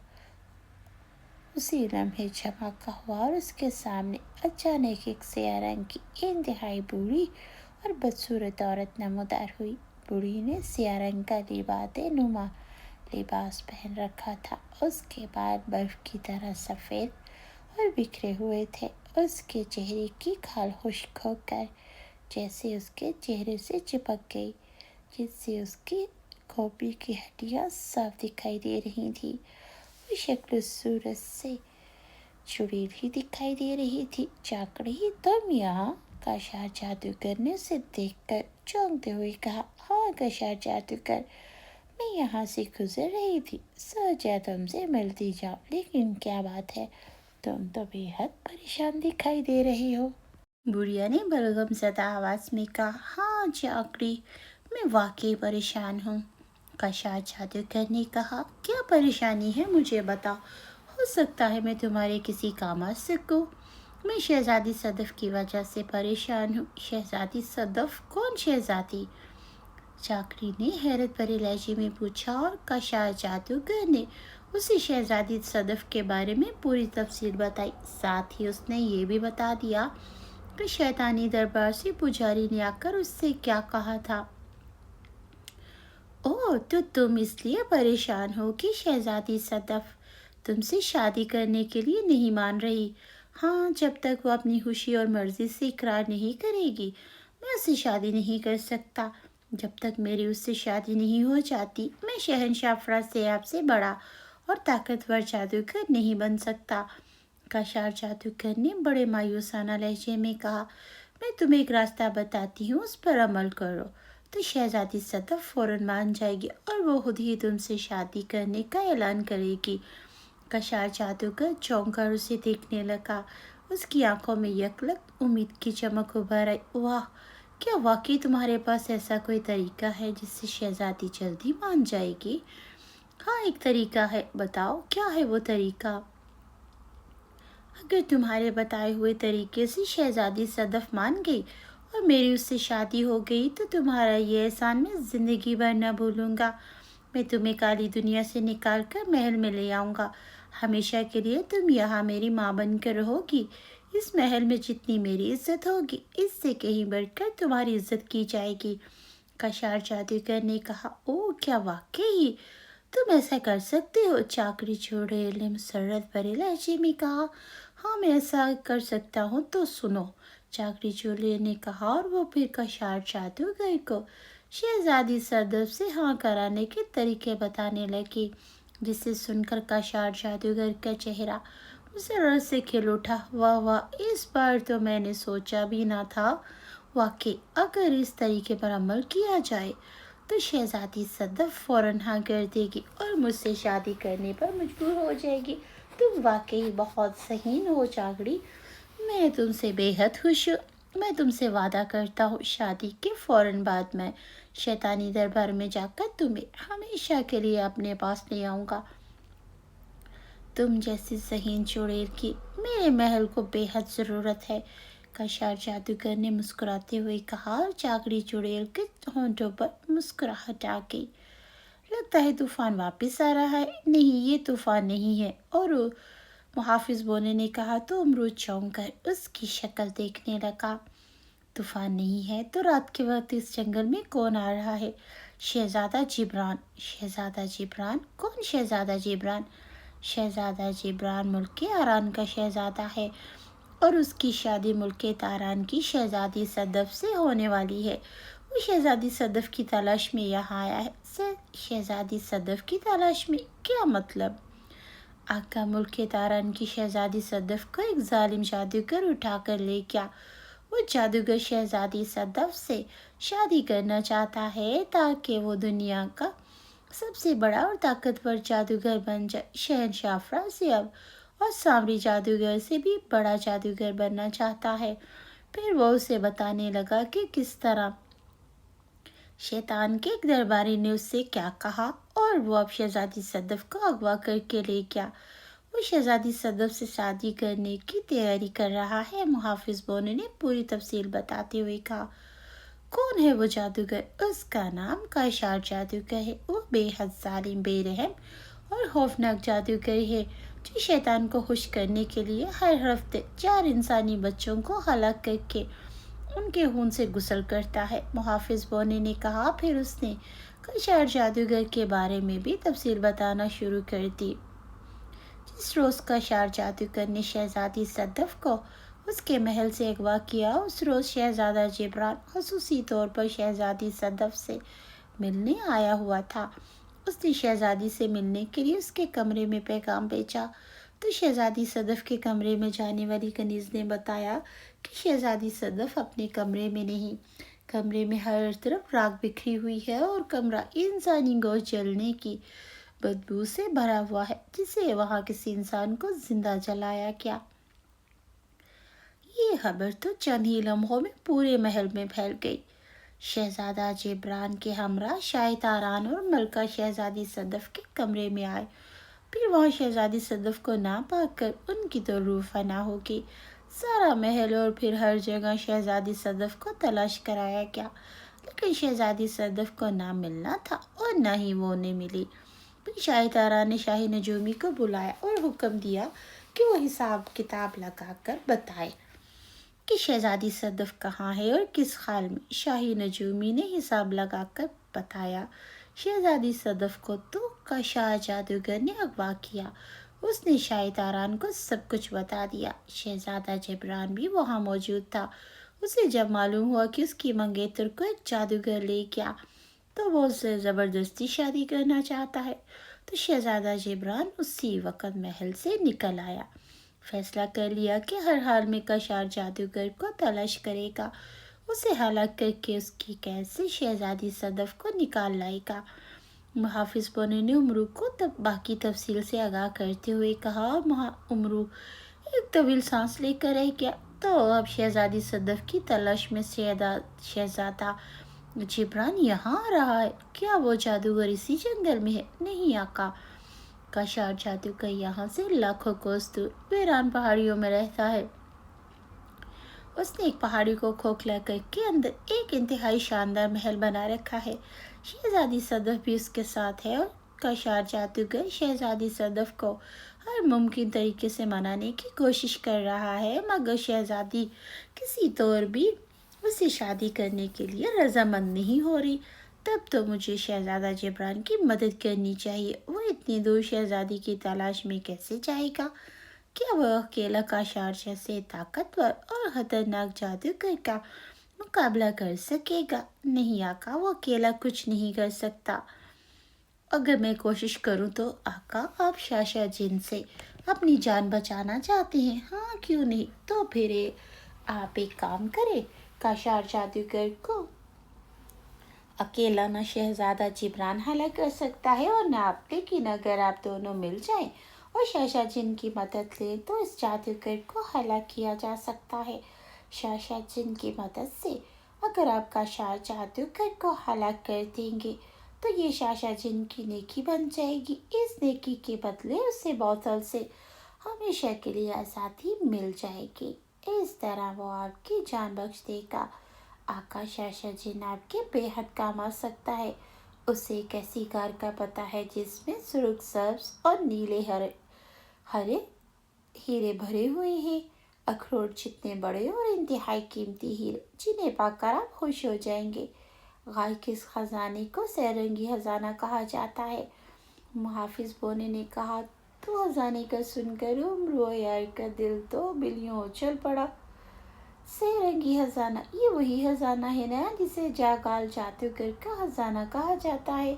اسی لمحے جھماکا ہوا اور اس کے سامنے اچانک ایک سیاہ رنگ کی انتہائی بوڑھی اور بدصورت عورت نمودار ہوئی۔ بوڑھی نے سیاہ رنگ کا لبادِ نما لباس پہن رکھا تھا۔ اس کے بال برف کی طرح سفید اور بکھرے ہوئے تھے۔ اس کے چہرے کی کھال خشک ہو کر جیسے اس کے چہرے سے چپک گئی، جس سے اس کی کھوپڑی کی ہڈیاں صاف دکھائی دے رہی تھیں۔ وہ شکل و صورت سے چڑیل ہی دکھائی دے رہی تھی۔ چاکری، تم یہاں؟ کشار جادوگر نے اسے دیکھ کر چونکتے ہوئے کہا۔ ہاں کشار جادوگر، میں یہاں سے گزر رہی تھی، سوچا تم سے ملتی جاؤں، لیکن کیا بات ہے، تم تو بے حد پریشان دکھائی دے رہی ہو۔ بڑھیا نے بلغم زدہ آواز میں کہا۔ ہاں چاکری، میں واقعی پریشان ہوں۔ کشار جادوگر نے کہا۔ کیا پریشانی ہے مجھے بتاؤ، ہو سکتا ہے میں تمہارے کسی کام آ سکوں۔ میں شہزادی صدف کی وجہ سے پریشان ہوں۔ شہزادی صدف؟ کون شہزادی؟ چاکری نے حیرت بھرے لہجے میں پوچھا اور کشار جادوگر نے اسے شہزادی صدف کے بارے میں پوری تفصیل بتائی۔ ساتھ ہی اس نے یہ بھی بتا دیا کہ شیطانی دربار سے پجاری نے آ کر اس سے کیا کہا تھا۔ اوہ، تو تم اس لیے پریشان ہو کہ شہزادی صدف تم سے شادی کرنے کے لیے نہیں مان رہی؟ ہاں، جب تک وہ اپنی خوشی اور مرضی سے اقرار نہیں کرے گی میں اس سے شادی نہیں کر سکتا۔ جب تک میری اس سے شادی نہیں ہو جاتی میں شہنشاہ افراسیاب سے بڑا اور طاقتور جادوگر نہیں بن سکتا۔ کشار جادوگر نے بڑے مایوسانہ لہجے میں کہا۔ میں تمہیں ایک راستہ بتاتی ہوں، اس پر عمل کرو تو شہزادی صدف فوراً مان جائے گی اور وہ خود ہی تم سے شادی کرنے کا اعلان کرے گی۔ کشار جادوگر چونک کر اسے دیکھنے لگا۔ اس کی آنکھوں میں یکلخت امید کی چمک ابھر آئی۔ واہ، کیا واقعی تمہارے پاس ایسا کوئی طریقہ ہے جس سے شہزادی جلدی مان جائے گی؟ ہاں، ایک طریقہ ہے، بتاؤ کیا ہے وہ طریقہ؟ اگر تمہارے بتائے ہوئے طریقے سے شہزادی صدف مان گئی اور میری اس سے شادی ہو گئی تو تمہارا یہ احسان میں زندگی بھر نہ بھولوں گا۔ میں تمہیں کالی دنیا سے نکال کر محل میں لے آؤں گا۔ ہمیشہ کے لیے تم یہاں میری ماں بن کر رہو گی۔ اس محل میں جتنی میری عزت ہوگی اس سے کہیں بڑھ کر تمہاری عزت کی جائے گی۔ کشار جادوگر نے کہا۔ اوہ، کیا واقعی تم ایسا کر سکتے ہو؟ چاکری چڑیل نے مسرت بھرے لہجے میں کہا۔ ہاں، میں ایسا کر سکتا ہوں، تو سنو، چاکری چڑیل نے کہا اور وہ پھر کشار جادوگر کو شہزادی صدف سے ہاں کرانے کے طریقے بتانے لگی، جسے سن کر کشار جادوگر کا چہرہ مسرت سے کھل اٹھا۔ واہ واہ، اس بار تو میں نے سوچا بھی نہ تھا۔ واقعی اگر اس طریقے پر عمل کیا جائے تو شہزادی صدف فوراً ہاں کر دے گی اور مجھ سے شادی کرنے پر مجبور ہو جائے گی۔ تم واقعی بہت ذہین ہو چاکری، میں تم سے بے حد خوش ہوں۔ میں تم سے وعدہ کرتا ہوں شادی کے فوراً بعد میں شیطانی دربار میں جا کر تمہیں ہمیشہ کے لیے اپنے پاس لے آؤں گا۔ تم جیسی ذہین چڑیل کی میرے محل کو بے حد ضرورت ہے، کاشار جادوگر نے مسکراتے ہوئے کہا اور چاکری چڑیل کے ہونٹوں پر مسکراہٹ آ گئی۔ لگتا ہے طوفان واپس آ رہا ہے۔ نہیں، یہ طوفان نہیں ہے، اور محافظ بونے نے کہا تو امرود چونک کر اس کی شکل دیکھنے لگا۔ طوفان نہیں ہے تو رات کے وقت اس جنگل میں کون آ رہا ہے؟ شہزادہ جبران۔ شہزادہ جبران؟ کون شہزادہ جبران؟ شہزادہ جبران ملک آران کا شہزادہ ہے، اور اس کی شادی ملک تاران کی شہزادی صدف سے ہونے والی ہے۔ وہ شہزادی صدف کی تلاش میں یہاں آیا ہے۔ شہزادی صدف کی تلاش میں؟ کیا مطلب؟ آقا، ملک تاران کی شہزادی صدف کو ایک ظالم جادوگر اٹھا کر لے گیا۔ وہ جادوگر شہزادی صدف سے شادی کرنا چاہتا ہے تاکہ وہ دنیا کا سب سے بڑا اور طاقتور جادوگر بن جائے۔ شہنشاہ افراسیاب اور سامری جادوگر سے بھی بڑا جادوگر بننا چاہتا ہے۔ پھر وہ اسے بتانے لگا کہ کس طرح شیطان کے ایک درباری نے اس سے کیا کہا، اور وہ اب شہزادی صدف کو اغوا کر کے لے گیا۔ وہ شہزادی صدف سے شادی کرنے کی تیاری کر رہا ہے۔ محافظ بونے نے پوری تفصیل بتاتے ہوئے کہا۔ کون ہے وہ جادوگر؟ اس کا نام کاشار جادوگر ہے۔ وہ بے حد ظالم، بے رحم اور خوفناک جادوگر ہے جو شیطان کو خوش کرنے کے لیے ہر ہفتے 4 انسانی بچوں کو ہلاک کر کے ان کے خون سے غسل کرتا ہے، محافظ بونے نے کہا۔ پھر اس نے کاشار جادوگر کے بارے میں بھی تفصیل بتانا شروع کر دی۔ جس روز کاشار جادوگر نے شہزادی صدف کو اس کے محل سے اغوا کیا، اس روز شہزادہ جبران خصوصی طور پر شہزادی صدف سے ملنے آیا ہوا تھا۔ اس نے شہزادی سے ملنے کے لیے اس کے کمرے میں پیغام بھیجا تو شہزادی صدف کے کمرے میں جانے والی کنیز نے بتایا کہ شہزادی صدف اپنے کمرے میں نہیں۔ کمرے میں ہر طرف راکھ بکھری ہوئی ہے اور کمرہ انسانی گوشت جلنے کی بدبو سے بھرا ہوا ہے، جسے وہاں کسی انسان کو زندہ جلایا گیا۔ یہ خبر تو چند ہی لمحوں میں پورے محل میں پھیل گئی۔ شہزادہ جبران کے ہمراہ شاہ تاران اور ملکہ شہزادی صدف کے کمرے میں آئے۔ پھر وہاں شہزادی صدف کو نہ پا کر ان کی تو روح فنا ہو گئی۔ سارا محل اور پھر ہر جگہ شہزادی صدف کو تلاش کرایا گیا، لیکن شہزادی صدف کو نہ ملنا تھا اور نہ ہی وہ انہیں ملی۔ پھر شاہ تاران نے شاہ نجومی کو بلایا اور حکم دیا کہ وہ حساب کتاب لگا کر بتائے کہ شہزادی صدف کہاں ہے اور کس حال میں۔ شاہ نجومی نے حساب لگا کر بتایا، شہزادی صدف کو تو کاشار جادوگر نے اغوا کیا۔ اس نے شاہ تاران کو سب کچھ بتا دیا۔ شہزادہ جبران بھی وہاں موجود تھا۔ اسے جب معلوم ہوا کہ اس کی منگیتر کو ایک جادوگر لے گیا تو وہ اس سے زبردستی شادی کرنا چاہتا ہے، تو شہزادہ جبران اسی وقت محل سے نکل آیا، فیصلہ کر لیا کہ ہر حال میں کاشار جادوگر کو تلاش کرے گا، اسے ہلاک کر کے اس کی قید سے شہزادی صدف کو نکال لائے گا۔ محافظ بونے نے امرو کو باقی تفصیل سے آگاہ کرتے ہوئے کہا، امرو ایک طویل سانس لے کر رہ گیا۔ تو اب شہزادی صدف کی تلاش میں شہزادہ جبران یہاں آ رہا ہے؟ کیا وہ جادوگر اسی جنگل میں ہے؟ نہیں آقا، کاشار جادوگر یہاں سے لاکھوں کوس دور ویران پہاڑیوں میں رہتا ہے۔ اس نے ایک پہاڑی کو کھوکھلا کر کے اندر ایک انتہائی شاندار محل بنا رکھا ہے۔ شہزادی صدف بھی اس کے ساتھ ہے، اور کاشار جادوگر شہزادی صدف کو ہر ممکن طریقے سے منانے کی کوشش کر رہا ہے، مگر شہزادی کسی طور بھی اس سے شادی کرنے کے لیے رضامند نہیں ہو رہی۔ تب تو مجھے شہزادہ جبران کی مدد کرنی چاہیے۔ وہ اتنی دور شہزادی کی تلاش میں کیسے جائے گا؟ کیا وہ اکیلا کاشار جیسے طاقتور اور خطرناک جادوگر کا مقابلہ کر سکے گا؟ نہیں آقا، وہ اکیلا کچھ نہیں کر سکتا۔ اگر میں کوشش کروں تو؟ آقا، آپ شاشا جن سے اپنی جان بچانا چاہتے ہیں؟ ہاں، کیوں نہیں؟ تو پھر آپ ایک کام کریں، کاشار جادوگر کو اکیلا نہ شہزادہ جبران ہلاک کر سکتا ہے اور نہ آپ، لیکن اگر آپ دونوں مل جائیں اور شاشا جن کی مدد لیں تو اس جادوگر کو ہلاک کیا جا سکتا ہے۔ شاشا جن کی مدد سے اگر آپ کا شار جادوگر کو ہلاک کر دیں گے تو یہ شاشا جن کی نیکی بن جائے گی۔ اس نیکی کے بدلے اسے بوتل سے ہمیشہ کے لیے آزادی مل جائے گی۔ اس طرح وہ آپ کی جان بخش دے گا۔ آقا شاشا جن آپ کے بے حد کام آ سکتا ہے۔ اسے ایک ایسی کار کا پتہ ہے جس میں سرخ، سبز اور نیلے ہرے ہیرے بھرے ہوئے ہیں، اخروٹ جتنے بڑے اور انتہائی قیمتی ہیرے جنہیں پا کر آپ خوش ہو جائیں گے۔ غار کے اس خزانے کو سیرنگی خزانہ کہا جاتا ہے۔ محافظ بونے نے کہا تو خزانے کا سن کر امرو عیار کا دل تو بلیوں اچھل پڑا۔ سیرنگی خزانہ، یہ وہی خزانہ ہے نا جسے جاگال جادوگر کا خزانہ کہا جاتا ہے۔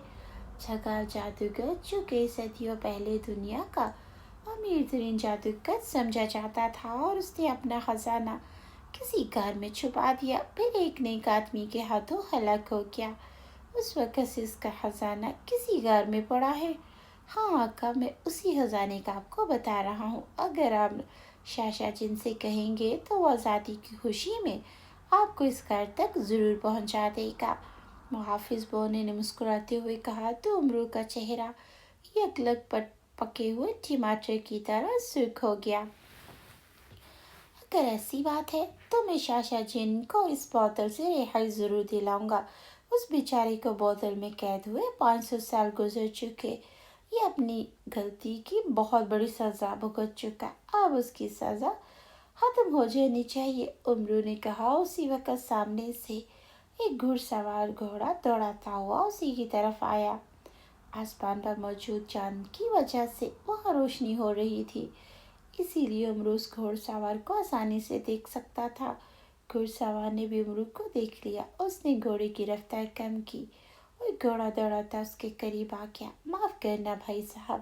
جاگال جادوگر جو کئی صدیوں پہلے دنیا کا امیر ترین جادوگر سمجھا جاتا تھا، اور اس نے اپنا خزانہ کسی غار میں چھپا دیا، پھر ایک نیک آدمی کے ہاتھوں ہلاک ہو گیا۔ اس وقت سے اس کا خزانہ کسی غار میں پڑا ہے۔ ہاں آقا، میں اسی خزانے کا آپ کو بتا رہا ہوں۔ اگر آپ شاشا جن سے کہیں گے تو وہ آزادی کی خوشی میں آپ کو اس غار تک ضرور پہنچا دے گا۔ محافظ بونے نے مسکراتے ہوئے کہا تو امرو کا چہرہ یک لگ پکے ہوئے ٹماٹر کی طرح سرخ ہو گیا۔ اگر ایسی بات ہے تو میں شاشا جن کو اس بوتل سے رہائی ضرور دلاؤں گا۔ اس بیچارے کو بوتل میں قید ہوئے 500 سال گزر چکے۔ یہ اپنی غلطی کی بہت بڑی سزا بھگت چکا، اب اس کی سزا ختم ہو جانی چاہیے۔ امرو نے کہا۔ اسی وقت سامنے سے ایک گھڑ سوار گھوڑا دوڑاتا ہوا اسی کی طرف آیا۔ آسمان پر موجود چاند کی وجہ سے وہاں روشنی ہو رہی تھی، اسی لیے امرو اس گھوڑ سوار کو آسانی سے دیکھ سکتا تھا۔ گھوڑ سوار نے بھی امرو کو دیکھ لیا۔ اس نے گھوڑے کی رفتار کم کی اور گھوڑا دوڑاتا اس کے قریب آ گیا۔ معاف کرنا بھائی صاحب،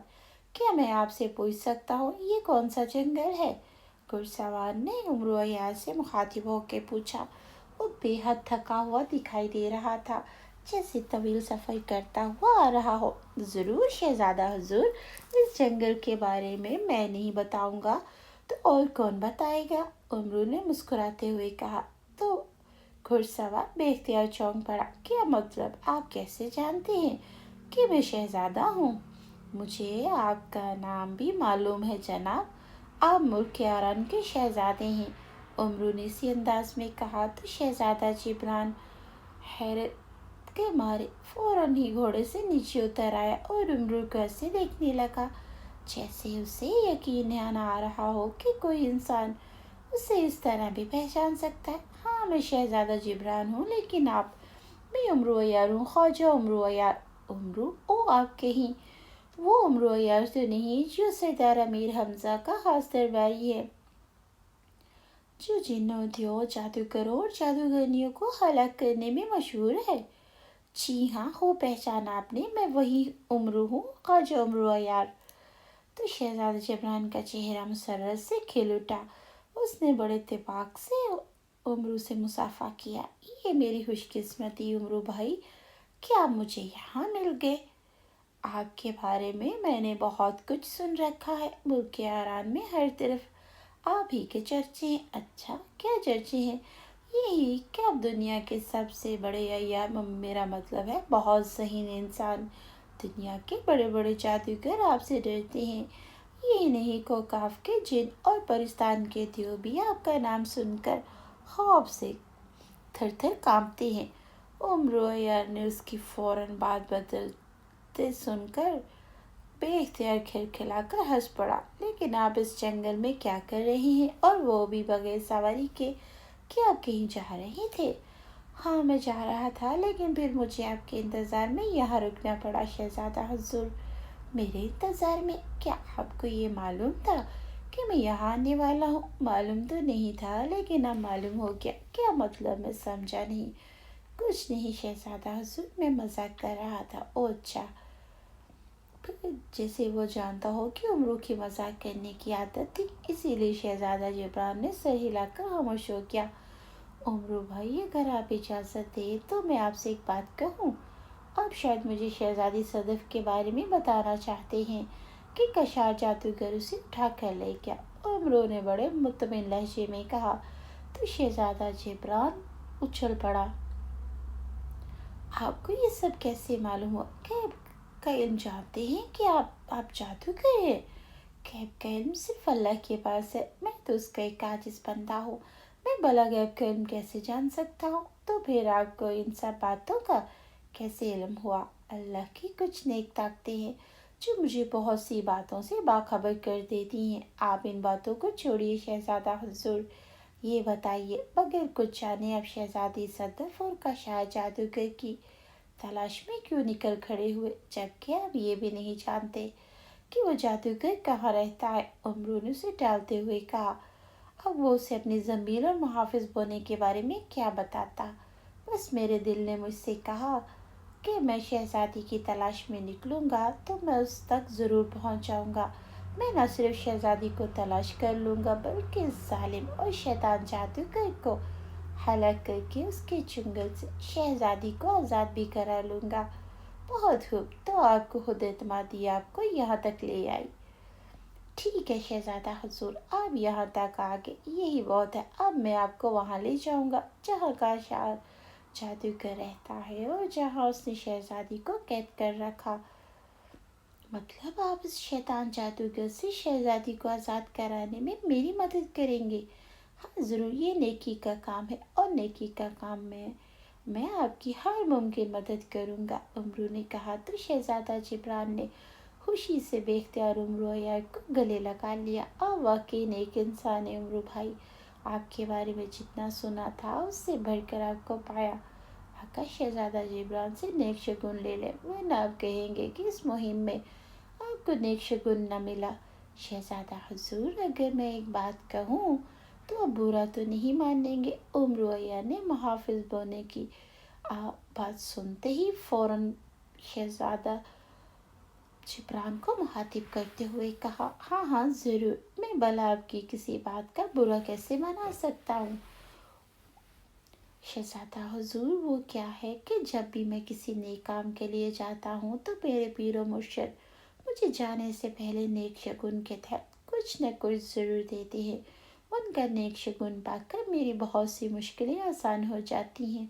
کیا میں آپ سے پوچھ سکتا ہوں یہ کون سا جنگل ہے؟ گھوڑ سوار نے امرو عیار سے مخاطب ہو کے پوچھا۔ وہ بے حد تھکا ہوا دکھائی دے رہا تھا، جیسے طویل سفر کرتا ہوا آ رہا ہو۔ ضرور شہزادہ حضور، اس جنگل کے بارے میں نہیں بتاؤں گا تو اور کون بتائے گا؟ امرو نے مسکراتے ہوئے کہا۔ تو گھڑ سوار بے اختیار چونک پڑا۔ کیا مطلب؟ آپ کیسے جانتے ہیں کہ میں شہزادہ ہوں؟ مجھے آپ کا نام بھی معلوم ہے جناب، آپ ملک یاران کے شہزادے ہیں۔ امرو نے اسی انداز میں کہا تو شہزادہ جبران حیرت کے مارے فوراً ہی گھوڑے سے نیچے اتر آیا اور امرو کو ایسے دیکھنے لگا جیسے اسے یقین نہ آ رہا ہو کہ کوئی انسان اسے اس طرح بھی پہچان سکتا ہے۔ ہاں میں شہزادہ جبران ہوں، لیکن میں امرو عیار ہوں، خواجہ امرو عیار۔ امرو؟ او آپ کہیں وہ امرو عیار تو نہیں جو سردار امیر حمزہ کا خاص درباری ہے، جو جنوں دیو جادوگروں اور جادوگرنیوں کو ہلاک کرنے میں مشہور ہے؟ جی ہاں، ہو پہچانا آپ نے، میں وہی امرو ہوں، خواجہ امرو عیار۔ تو شہزادہ جبران کا چہرہ مسرت سے کھل اٹھا۔ اس نے بڑے اتفاق سے امرو سے مصافحہ کیا۔ یہ میری خوش قسمتی امرو بھائی کہ آپ مجھے یہاں مل گئے۔ آپ کے بارے میں نے بہت کچھ سن رکھا ہے، ملک یاران میں ہر طرف آپ ہی کے چرچے ہیں۔ اچھا، کیا چرچے ہیں؟ یہی کہ آپ دنیا کے سب سے بڑے عیار، میرا مطلب ہے بہت ذہین انسان، دنیا کے بڑے بڑے جادوگر آپ سے ڈرتے ہیں۔ یہی نہیں، کوکاف کے جن اور پرستان کے دیو بھی آپ کا نام سن کر خوف سے تھر تھر کانپتے ہیں۔ امرو عیار نے اس کی فوراً بات بدلتے سن کر بے اختیار کھلکھلا کر ہنس پڑا۔ لیکن آپ اس جنگل میں کیا کر رہے ہیں، اور وہ بھی بغیر سواری کے؟ کیا آپ کہیں جا رہے تھے؟ ہاں میں جا رہا تھا، لیکن پھر مجھے آپ کے انتظار میں یہاں رکنا پڑا شہزادہ حضور۔ میرے انتظار میں؟ کیا آپ کو یہ معلوم تھا کہ میں یہاں آنے والا ہوں؟ معلوم تو نہیں تھا، لیکن اب معلوم ہو گیا۔ کیا مطلب؟ میں سمجھا نہیں۔ کچھ نہیں شہزادہ حضور، میں مذاق کر رہا تھا۔ او اچھا، جیسے وہ جانتا ہو کہ امرو کی مذاق کرنے کی عادت تھی، اسی لیے شہزادہ جبران نے سر ہلا کر خاموش ہو گیا۔ امرو بھائی، اگر آپ اجازت دیں تو میں آپ سے ایک بات کہوں؟ آپ شاید مجھے شہزادی صدف کے بارے میں بتانا چاہتے ہیں کہ کشار جادوگر اسے اٹھا کر لے گیا۔ امرو نے بڑے مطمئن لہجے میں کہا۔ تو شہزادہ جبران اچھل پڑا۔ آپ کو یہ سب کیسے معلوم ہوا؟ کا علم جانتے ہیں کہ آپ جادوگر ہیں؟ غیب کا علم صرف اللہ کے پاس ہے، میں تو اس کا ایک عاجز بندہ ہوں، میں بھلا غیب کا علم کیسے جان سکتا ہوں؟ تو پھر آپ کو ان سب باتوں کا کیسے علم ہوا؟ اللہ کی کچھ نیک طاقتیں ہیں جو مجھے بہت سی باتوں سے باخبر کر دیتی ہیں۔ آپ ان باتوں کو چھوڑیے شہزادہ حضور، یہ بتائیے بغیر کچھ جانے آپ شہزادی صدف اور کشار جادوگر کی تلاش میں کیوں نکل کھڑے ہوئے، جبکہ آپ یہ بھی نہیں جانتے کہ وہ جادوگر کہاں رہتا ہے؟ امرو نے اسے ٹالتے ہوئے کہا۔ اب وہ اسے اپنی ضمیر اور محافظ بونے کے بارے میں کیا بتاتا؟ بس میرے دل نے مجھ سے کہا کہ میں شہزادی کی تلاش میں نکلوں گا تو میں اس تک ضرور پہنچ جاؤں گا۔ میں نہ صرف شہزادی کو تلاش کر لوں گا بلکہ اس ظالم اور شیطان جادوگر کو ہلاک کر کے اس کے چنگل سے شہزادی کو آزاد بھی کرا لوں گا۔ بہت خوب، تو آپ کو خود اعتمادی آپ کو یہاں تک لے آئی۔ ٹھیک ہے شہزادہ حضور، آپ یہاں تک آ گئے، یہی بہت ہے۔ اب میں آپ کو وہاں لے جاؤں گا جہاں کا جادوگر رہتا ہے اور جہاں اس نے شہزادی کو قید کر رکھا۔ مطلب آپ اس شیطان جادوگر سے شہزادی کو آزاد کرانے میں میری مدد کریں گے؟ ہاں ضرور، یہ نیکی کا کام ہے اور نیکی کا کام میں آپ کی ہر ممکن مدد کروں گا، امرو نے کہا۔ تو شہزادہ جبران نے خوشی سے بے اختیار امرو عیار کو گلے لگا لیا۔ آپ واقعی نیک انسان ہیں امرو بھائی، آپ کے بارے میں جتنا سنا تھا اس سے بڑھ کر آپ کو پایا۔ آقا شہزادہ جبران سے نیک شگون لے لیں ورنہ آپ کہیں گے کہ اس مہم میں آپ کو نیک شگون نہ ملا۔ شہزادہ حضور، اگر میں ایک بات کہوں تو آپ برا تو نہیں مان لیں گے؟ امرو عیار نے محافظ بونے کی بات سنتے ہی فوراً شہزادہ جبران کو مخاطب کرتے ہوئے کہا، ہاں ہاں ضرور، میں بھلا آپ کی کسی بات کا برا کیسے منا سکتا ہوں؟ شہزادہ حضور، وہ کیا ہے کہ جب بھی میں کسی نیک کام کے لیے جاتا ہوں تو میرے پیر و مرشد مجھے جانے سے پہلے نیک شگون کے تحت کچھ نہ کچھ ضرور دیتے ہیں۔ ان کا نیک شگون پا کر میری بہت سی مشکلیں آسان ہو جاتی ہیں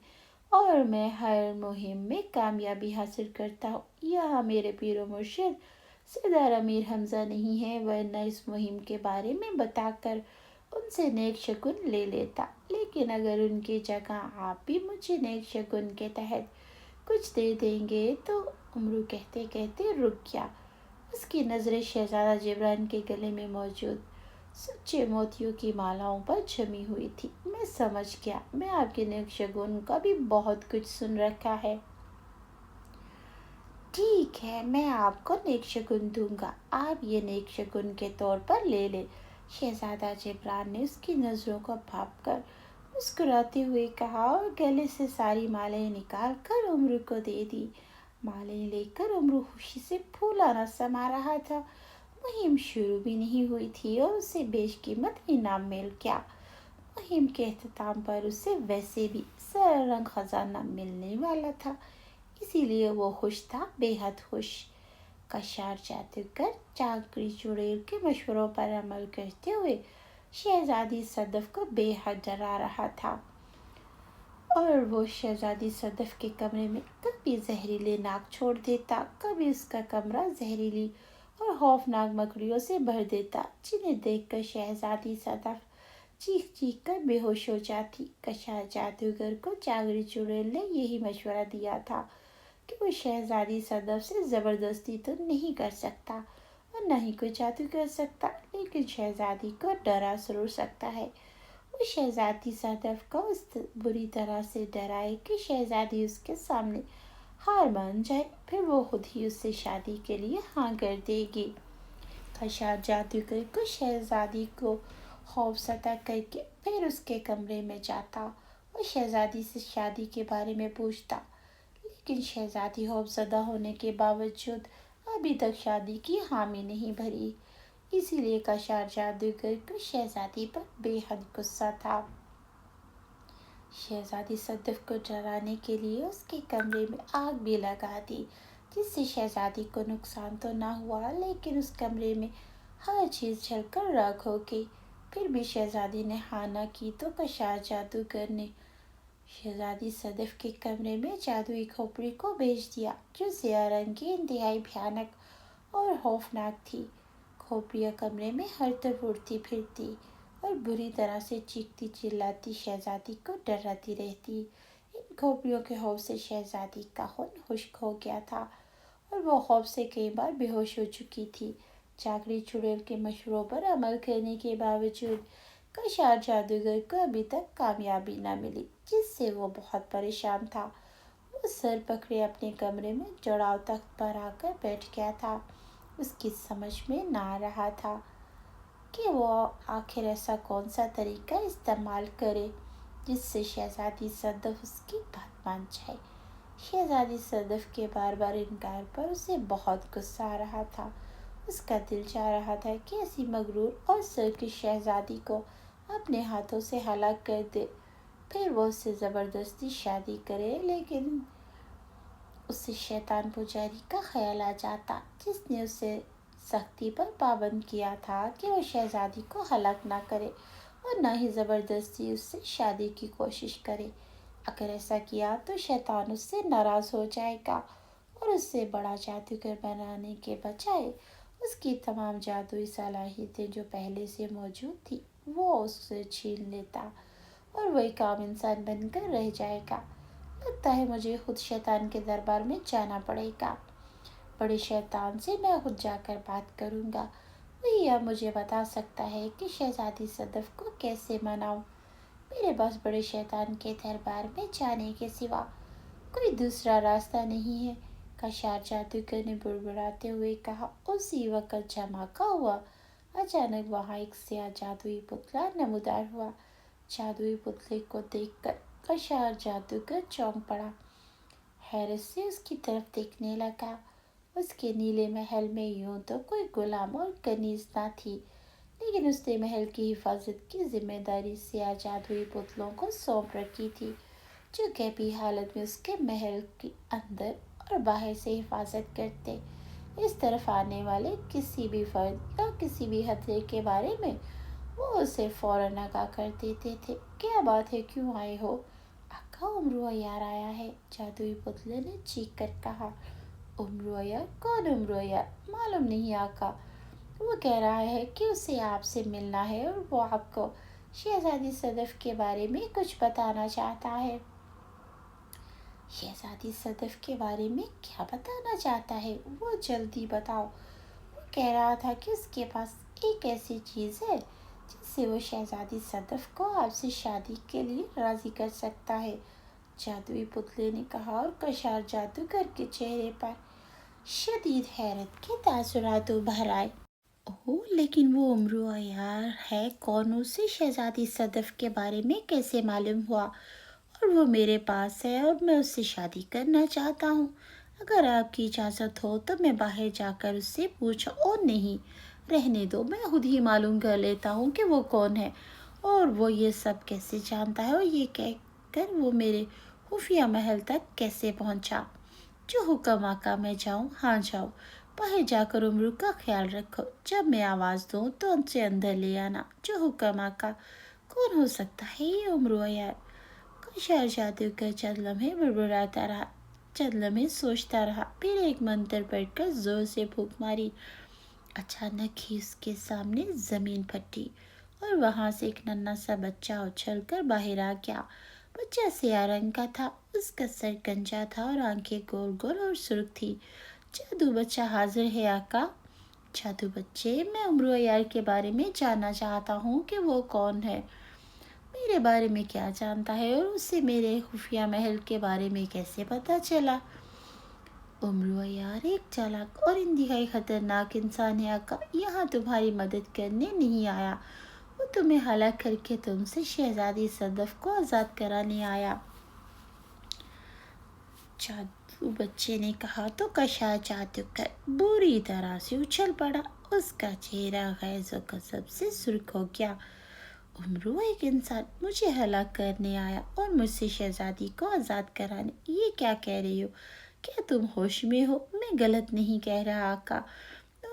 اور میں ہر مہم میں کامیابی حاصل کرتا ہوں۔ یہاں میرے پیر و مرشد سردار امیر حمزہ نہیں ہے، ورنہ اس مہم کے بارے میں بتا کر ان سے نیک شگون لے لیتا، لیکن اگر ان کی جگہ آپ بھی مجھے نیک شگون کے تحت کچھ دے دیں گے تو امرو کہتے کہتے رک گیا۔ اس کی نظریں شہزادہ جبران کے گلے میں موجود سچے موتیوں کی مالاؤں پر جمی ہوئی تھی۔ میں سمجھ گیا، میں آپ کے نیک شگون کا بھی بہت کچھ سن رکھا ہے۔ ٹھیک ہے، میں آپ کو نیک شگون دوں گا، آپ یہ نیک شگون کے طور پر لے لیں۔ شہزادہ جبران نے اس کی نظروں کو بھاپ کر مسکراتے ہوئے کہا اور گلے سے ساری مالیں نکال کر امرو کو دے دی۔ مالیں لے کر امرو خوشی سے پھولا نہ سما رہا تھا۔ مہم شروع بھی نہیں ہوئی تھی اور اسے بیش قیمت انعام مل گیا۔ مہم کے اختتام پر اسے ویسے بھی سارا رنگ خزانہ ملنے والا تھا، اسی لیے وہ خوش تھا، بے حد خوش۔ کشار جادوگر چاکری چڑیل کے مشوروں پر عمل کرتے ہوئے شہزادی صدف کو بے حد ڈرا رہا تھا اور وہ شہزادی صدف کے کمرے میں کبھی زہریلے ناک چھوڑ دیتا، کبھی اس کا کمرہ زہریلی اور خوفناک مکڑیوں سے بھر دیتا جنہیں دیکھ کر شہزادی صدف چیخ چیخ کر بے ہوش ہو جاتی۔ کشار جادوگر کو چاکری چڑیل نے یہی مشورہ دیا تھا کہ وہ شہزادی صدف سے زبردستی تو نہیں کر سکتا اور نہ ہی کوئی جادو کر سکتا، لیکن شہزادی کو ڈرا ضرور سکتا ہے۔ وہ شہزادی صدف کو اس بری طرح سے ڈرائے کہ شہزادی اس کے سامنے ہار مان جائے، پھر وہ خود ہی اس سے شادی کے لیے ہاں کر دے گی۔ کشار جادوگر کو شہزادی کو خوف زدہ کر کے پھر اس کے کمرے میں جاتا اور شہزادی سے شادی کے بارے میں پوچھتا، لیکن شہزادی خوف زدہ ہونے کے باوجود ابھی تک شادی کی حامی نہیں بھری، اسی لیے کشار جادوگر کو شہزادی پر بے حد غصہ تھا۔ شہزادی صدف کو ڈرانے کے لیے اس کے کمرے میں آگ بھی لگا دی، جس سے شہزادی کو نقصان تو نہ ہوا لیکن اس کمرے میں ہر چیز جل کر راکھ ہو گئی۔ پھر بھی شہزادی نے ہاں نہ کی تو کشار جادوگر نے شہزادی صدف کے کمرے میں جادوئی کھوپڑی کو بھیج دیا، جو سیاہ رنگ کی انتہائی بھیانک اور خوفناک تھی۔ کھوپڑیاں کمرے میں ہر طرف اڑتی پھرتی اور بری طرح سے چیختی چلاتی شہزادی کو ڈراتی رہتی۔ ان کھوپڑیوں کے خوف سے شہزادی کا خون خشک ہو گیا تھا اور وہ خوف سے کئی بار بے ہوش ہو چکی تھی۔ چاکری چڑیل کے مشوروں پر عمل کرنے کے باوجود کشار جادوگر کو ابھی تک کامیابی نہ ملی، جس سے وہ بہت پریشان تھا۔ وہ سر پکڑے اپنے کمرے میں جڑاؤ تخت پر آ کر بیٹھ گیا تھا۔ اس کی سمجھ میں نہ آ رہا تھا کہ وہ آخر ایسا کون سا طریقہ استعمال کرے جس سے شہزادی صدف اس کی بات مان جائے۔ شہزادی صدف کے بار بار انکار پر اسے بہت غصہ آ رہا تھا۔ اس کا دل چاہ رہا تھا کہ ایسی مغرور اور سرکش شہزادی کو اپنے ہاتھوں سے ہلاک کر دے، پھر وہ اس سے زبردستی شادی کرے، لیکن اسے شیطان پجاری کا خیال آ جاتا، جس نے اسے سختی پر پابند کیا تھا کہ وہ شہزادی کو ہلاک نہ کرے اور نہ ہی زبردستی اس سے شادی کی کوشش کرے۔ اگر ایسا کیا تو شیطان اس سے ناراض ہو جائے گا اور اس سے بڑا جادوگر بنانے کے بجائے اس کی تمام جادوئی صلاحیتیں جو پہلے سے موجود تھی وہ اس سے چھین لیتا اور وہ ایک عام انسان بن کر رہ جائے گا۔ لگتا ہے مجھے خود شیطان کے دربار میں جانا پڑے گا۔ بڑے شیطان سے میں خود جا کر بات کروں گا، وہی اب مجھے بتا سکتا ہے کہ شہزادی صدف کو کیسے مناؤں۔ میرے پاس بڑے شیطان کے دربار میں جانے کے سوا کوئی دوسرا راستہ نہیں ہے، کشار جادوگر نے بڑبڑاتے ہوئے کہا۔ اسی وقت جھماکا ہوا۔ اچانک وہاں ایک سیاہ جادوئی پتلا نمودار ہوا۔ جادوئی پتلے کو دیکھ کر کشار جادوگر چونک پڑا، حیرت سے اس کی طرف دیکھنے لگا۔ اس کے نیلے محل میں یوں تو کوئی غلام اور کنیز نہ تھی، لیکن اس نے محل کی حفاظت کی ذمہ داری سیاہ جادوئی پتلوں کو سونپ رکھی تھی، جو غیبی حالت میں اس کے محل کے اندر اور باہر سے حفاظت کرتے۔ اس طرف آنے والے کسی بھی فرد یا کسی بھی خطرے کے بارے میں وہ اسے فوراً آگاہ کر دیتے تھے۔ کیا بات ہے، کیوں آئے ہو؟ آقا، امرو عیار آیا ہے، جادوئی پتلے نے چیخ کر کہا۔ امرو عیار؟ کون امرو عیار؟ معلوم نہیں آقا، وہ کہہ رہا ہے کہ اسے آپ سے ملنا ہے اور وہ آپ کو شہزادی صدف کے بارے میں کچھ بتانا چاہتا ہے۔ شہزادی صدف کے بارے میں کیا بتانا چاہتا ہے؟ وہ جلدی بتاؤ۔ وہ کہہ رہا تھا کہ اس کے پاس ایک ایسی چیز ہے جس سے وہ شہزادی صدف کو آپ سے شادی کے لیے راضی کر سکتا ہے، جادوئی پتلے نے کہا، اور کشار جادوگر کے چہرے پر شدید حیرت کے تاثرات ابھر آئے۔ اوہ، لیکن وہ امرو عیار ہے کون؟ اسے شہزادی صدف کے بارے میں کیسے معلوم ہوا؟ اور وہ میرے پاس ہے اور میں اس سے شادی کرنا چاہتا ہوں۔ اگر آپ کی اجازت ہو تو میں باہر جا کر اس سے پوچھوں۔ اور نہیں، رہنے دو، میں خود ہی معلوم کر لیتا ہوں کہ وہ کون ہے اور وہ یہ سب کیسے جانتا ہے، اور یہ کہہ کر وہ میرے خفیہ محل تک کیسے پہنچا۔ جو حکم آقا، میں جاؤں؟ ہاں جاؤ، باہر جا کر امرو کا خیال رکھو، جب میں آواز دوں تو ان سے اندر لے آنا۔ جو حکم آقا۔ کون ہو سکتا ہے یہ امرو عیار؟ کشار جادوگر چند لمحے بڑبڑاتا رہا، چند لمحے سوچتا رہا، پھر ایک منتر پڑھ کر زور سے پھونک ماری۔ اچانک ہی اس کے سامنے زمین پھٹی اور وہاں سے ایک ننھا سا بچہ اچھل کر باہر آ گیا۔ بچہ سیاہ رنگ کا تھا، اس کا سر گنجا تھا اور آنکھیں گول گول اور سرخ تھی۔ جادو بچہ حاضر ہے آقا۔ جادو بچے، میں امرو عیار کے بارے میں جاننا چاہتا ہوں کہ وہ کون ہے، میرے بارے میں کیا جانتا ہے، اور اسے میرے خفیہ محل کے بارے میں کیسے پتہ چلا؟ امرو عیار ایک چالاک اور انتہائی خطرناک انسان ہے آقا، یہاں تمہاری مدد کرنے نہیں آیا، وہ تمہیں ہلاک کر کے تم سے شہزادی صدف کو آزاد کرانے آیا۔ جادو بچے نے کہا تو کشار جادوگر بری طرح سے اچھل پڑا، اس کا چہرہ غیظ و غضب سے سرخ ہو گیا۔ امرو، ایک انسان مجھے ہلاک کرنے آیا اور مجھ سے شہزادی کو آزاد کرانے، یہ کیا کہہ رہی ہو؟ کیا تم ہوش میں ہو؟ میں غلط نہیں کہہ رہا آقا،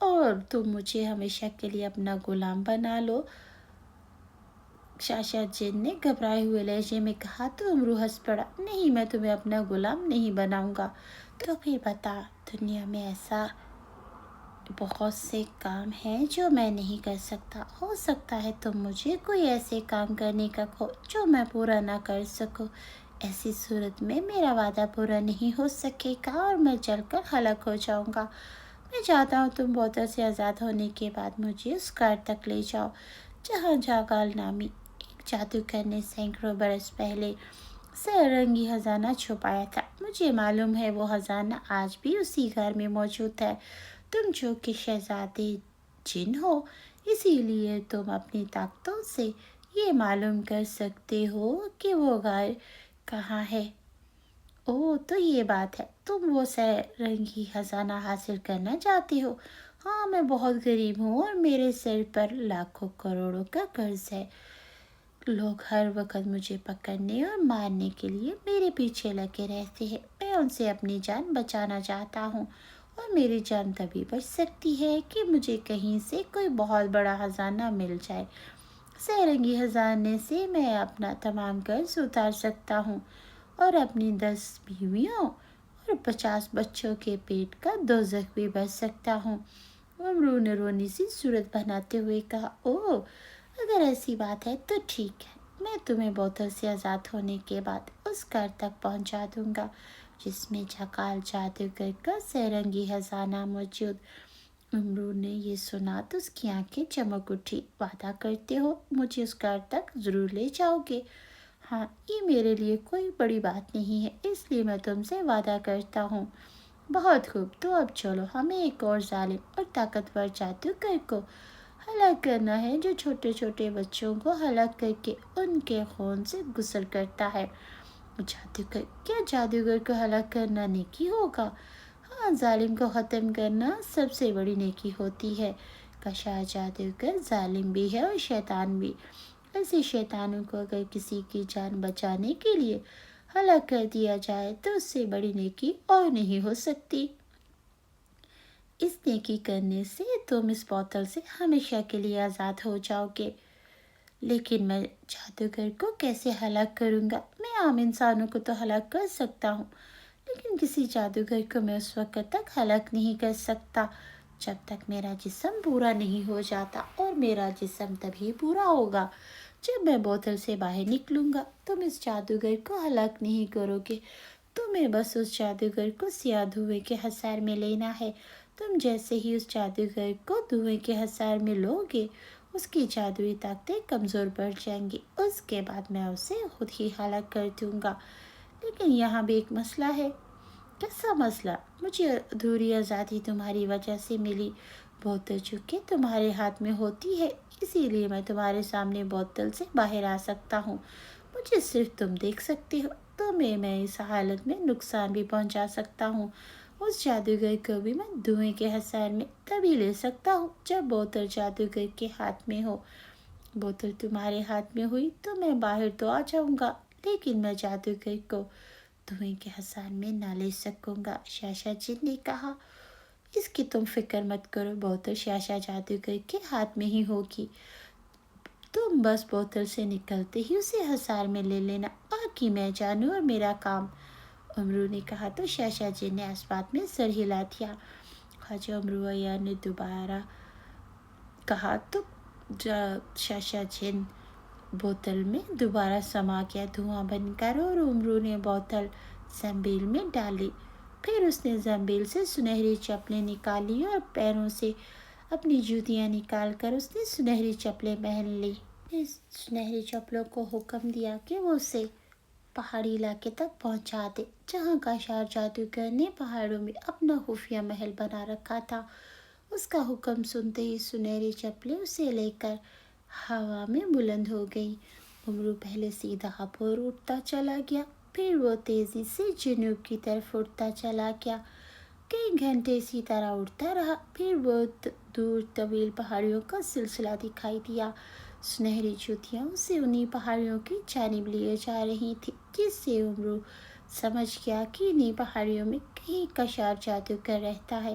اور تم مجھے ہمیشہ کے لیے اپنا غلام بنا لو۔ شاشا جن نے گھبرائے ہوئے لہجے میں کہا تو امرو ہنس پڑا۔ نہیں، میں تمہیں اپنا غلام نہیں بناؤں گا۔ تو پھر بتا، دنیا میں ایسا بہت سے کام ہیں جو میں نہیں کر سکتا۔ ہو سکتا ہے تم مجھے کوئی ایسے کام کرنے کا کہو جو میں پورا نہ کر سکوں۔ ایسی صورت میں میرا وعدہ پورا نہیں ہو سکے گا اور میں جل کر ہلاک ہو جاؤں گا۔ میں چاہتا ہوں تم بوتل سے آزاد ہونے کے بعد مجھے اس غار تک لے جاؤ جہاں جاگال نامی ایک جادوگر نے سینکڑوں برس پہلے سے رنگی خزانہ چھپایا تھا۔ مجھے معلوم ہے وہ خزانہ آج بھی اسی غار میں موجود ہے۔ تم جو کہ شہزادے جن ہو، اسی لیے تم اپنی طاقتوں سے یہ معلوم کر سکتے ہو کہ وہ غار کہاں ہے۔ اوہ، تو یہ بات ہے، تم وہ رنگی خزانہ حاصل کرنا چاہتے ہو؟ ہاں، میں بہت غریب ہوں اور میرے سر پر لاکھوں کروڑوں کا قرض ہے۔ لوگ ہر وقت مجھے پکڑنے اور مارنے کے لیے میرے پیچھے لگے رہتے ہیں۔ میں ان سے اپنی جان بچانا چاہتا ہوں اور میری جان تبھی بچ سکتی ہے کہ مجھے کہیں سے کوئی بہت بڑا خزانہ مل جائے۔ سرنگی خزانے سے میں اپنا تمام قرض اتار سکتا ہوں اور اپنی 10 بیویوں اور 50 بچوں کے پیٹ کا دوزخ بھی بچ سکتا ہوں۔ امرو نے رونی سی صورت بناتے ہوئے کہا، اوہ، اگر ایسی بات ہے تو ٹھیک ہے، میں تمہیں بوتل سے آزاد ہونے کے بعد اس گھر تک پہنچا دوں گا جس میں جاگال جادوگر کا سرنگی خزانہ موجود۔ امرو نے یہ سنا تو اس کی آنکھیں چمک اٹھی۔ وعدہ کرتے ہو مجھے اس گھر تک ضرور لے جاؤ گے؟ ہاں، یہ میرے لیے کوئی بڑی بات نہیں ہے، اس لیے میں تم سے وعدہ کرتا ہوں۔ بہت خوب، تو اب چلو، ہمیں ایک اور ظالم اور طاقتور جادوگر کو ہلاک کرنا ہے جو چھوٹے چھوٹے بچوں کو ہلاک کر کے ان کے خون سے غسل کرتا ہے۔ جادوگر، کیا جادوگر کو ہلاک کرنا نیکی ہوگا؟ ہاں، ظالم کو ختم کرنا سب سے بڑی نیکی ہوتی ہے۔ کشا جادوگر ظالم بھی ہے اور شیطان بھی۔ ایسے شیطانوں کو اگر کسی کی جان بچانے کے لیے ہلاک کر دیا جائے تو اس سے بڑی نیکی اور نہیں ہو سکتی۔ اس نیکی کرنے سے تم اس بوتل سے ہمیشہ کے لیے آزاد ہو جاؤ گے۔ لیکن میں جادوگر کو کیسے ہلاک کروں گا؟ میں عام انسانوں کو تو ہلاک کر سکتا ہوں، لیکن کسی جادوگر کو میں اس وقت تک ہلاک نہیں کر سکتا جب تک میرا جسم پورا نہیں ہو جاتا، اور میرا جسم تبھی پورا ہوگا جب میں بوتل سے باہر نکلوں گا۔ تم اس جادوگر کو ہلاک نہیں کرو گے، تمہیں بس اس جادوگر کو سیاہ دھوئے کے حصار میں لینا ہے۔ تم جیسے ہی اس جادوگر کو دھوئے کے حصار میں لو گے، اس کی جادوئی طاقتیں کمزور پڑ جائیں گی۔ اس کے بعد میں اسے خود ہی ہلاک کر دوں گا۔ لیکن یہاں بھی ایک مسئلہ ہے۔ کیسا مسئلہ؟ مجھے ادھوری آزادی تمہاری وجہ سے ملی۔ بوتل چونکہ تمہارے ہاتھ میں ہوتی ہے، اسی لیے میں تمہارے سامنے بوتل سے باہر آ سکتا ہوں۔ مجھے صرف تم دیکھ سکتے ہو، تمہیں میں اس حالت میں نقصان بھی پہنچا سکتا ہوں۔ اس جادوگر کو بھی میں دھوئے کے حصار میں تبھی لے سکتا ہوں جب بوتل جادوگر کے ہاتھ میں ہو۔ بوتل تمہارے ہاتھ میں ہوئی تو میں باہر تو آ جاؤں گا، لیکن میں جادوگر کو دھوئے کے حصار میں نہ لے سکوں گا۔ شاشا جن نے کہا، اس کی تم فکر مت کرو، بوتل شاشا جادوگر کے ہاتھ میں ہی ہوگی۔ تم بس بوتل سے نکلتے ہی اسے حصار میں لے لینا، باقی میں جانوں اور میرا کام۔ امرو نے کہا تو شاشا جن نے اس بات میں سر ہلا دیا۔ خواجہ امرو عیار نے دوبارہ کہا تو شاشا جن بوتل میں دوبارہ سما گیا دھواں بن کر، اور امرو نے بوتل زنبیل میں ڈالی۔ پھر اس نے زنبیل سے سنہری چپلیں نکالی اور پیروں سے اپنی جوتیاں نکال کر اس نے سنہری چپلیں پہن لی۔ اس سنہری چپلوں کو حکم دیا کہ وہ اسے پہاڑی علاقے تک پہنچا دے جہاں کاشار جادوگر نے پہاڑوں میں اپنا خفیہ محل بنا رکھا تھا۔ اس کا حکم سنتے ہی سنہری چپلیں اسے لے کر ہوا میں بلند ہو گئی۔ امرو پہلے سیدھا اپور اٹھتا چلا گیا، پھر وہ تیزی سے جنوب کی طرف اٹھتا چلا گیا۔ کئی گھنٹے اسی طرح اٹھتا رہا، پھر بہت دور طویل پہاڑیوں کا سلسلہ دکھائی دیا۔ سنہری جوتیاں اسے انہی پہاڑیوں کی جانب لیے جا رہی تھی، جس سے امرو سمجھ گیا کہ انہی پہاڑیوں میں کہیں کشار جادوگر رہتا ہے۔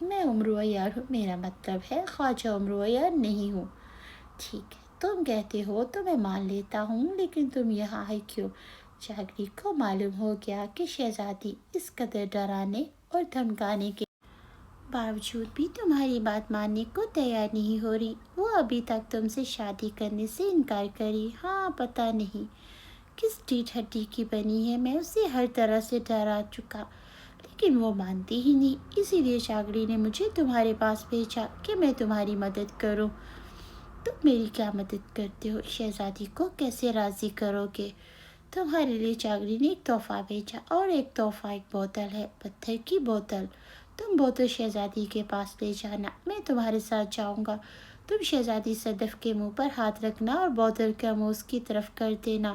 میں عمرو عیار ہوں، میرا مطلب ہے خواجہ عمرو عیار نہیں ہوں۔ ٹھیک ہے، تم کہتے ہو تو میں مان لیتا ہوں، لیکن تم یہاں ہے کیوں؟ جاگری کو معلوم ہو گیا کہ شہزادی اس قدر ڈرانے اور دھمکانے کے باوجود بھی تمہاری بات ماننے کو تیار نہیں ہو رہی۔ وہ ابھی تک تم سے شادی کرنے سے انکار کری۔ ہاں، پتہ نہیں کس ڈیٹ ہڈی کی بنی ہے، میں اسے ہر طرح سے ڈرا چکا، لیکن وہ مانتی ہی نہیں۔ اسی لیے جاگری نے مجھے تمہارے پاس بھیجا کہ میں تمہاری مدد کروں۔ تم میری کیا مدد کرتے ہو؟ شہزادی کو کیسے راضی کرو گے؟ تمہارے لیے جاگری نے ایک تحفہ بھیجا، اور ایک تحفہ ایک بوتل ہے، پتھر کی بوتل۔ تم بوتل شہزادی کے پاس لے جانا، میں تمہارے ساتھ جاؤں گا۔ تم شہزادی صدف کے منہ پر ہاتھ رکھنا اور بوتل کا منہ اس کی طرف کر دینا۔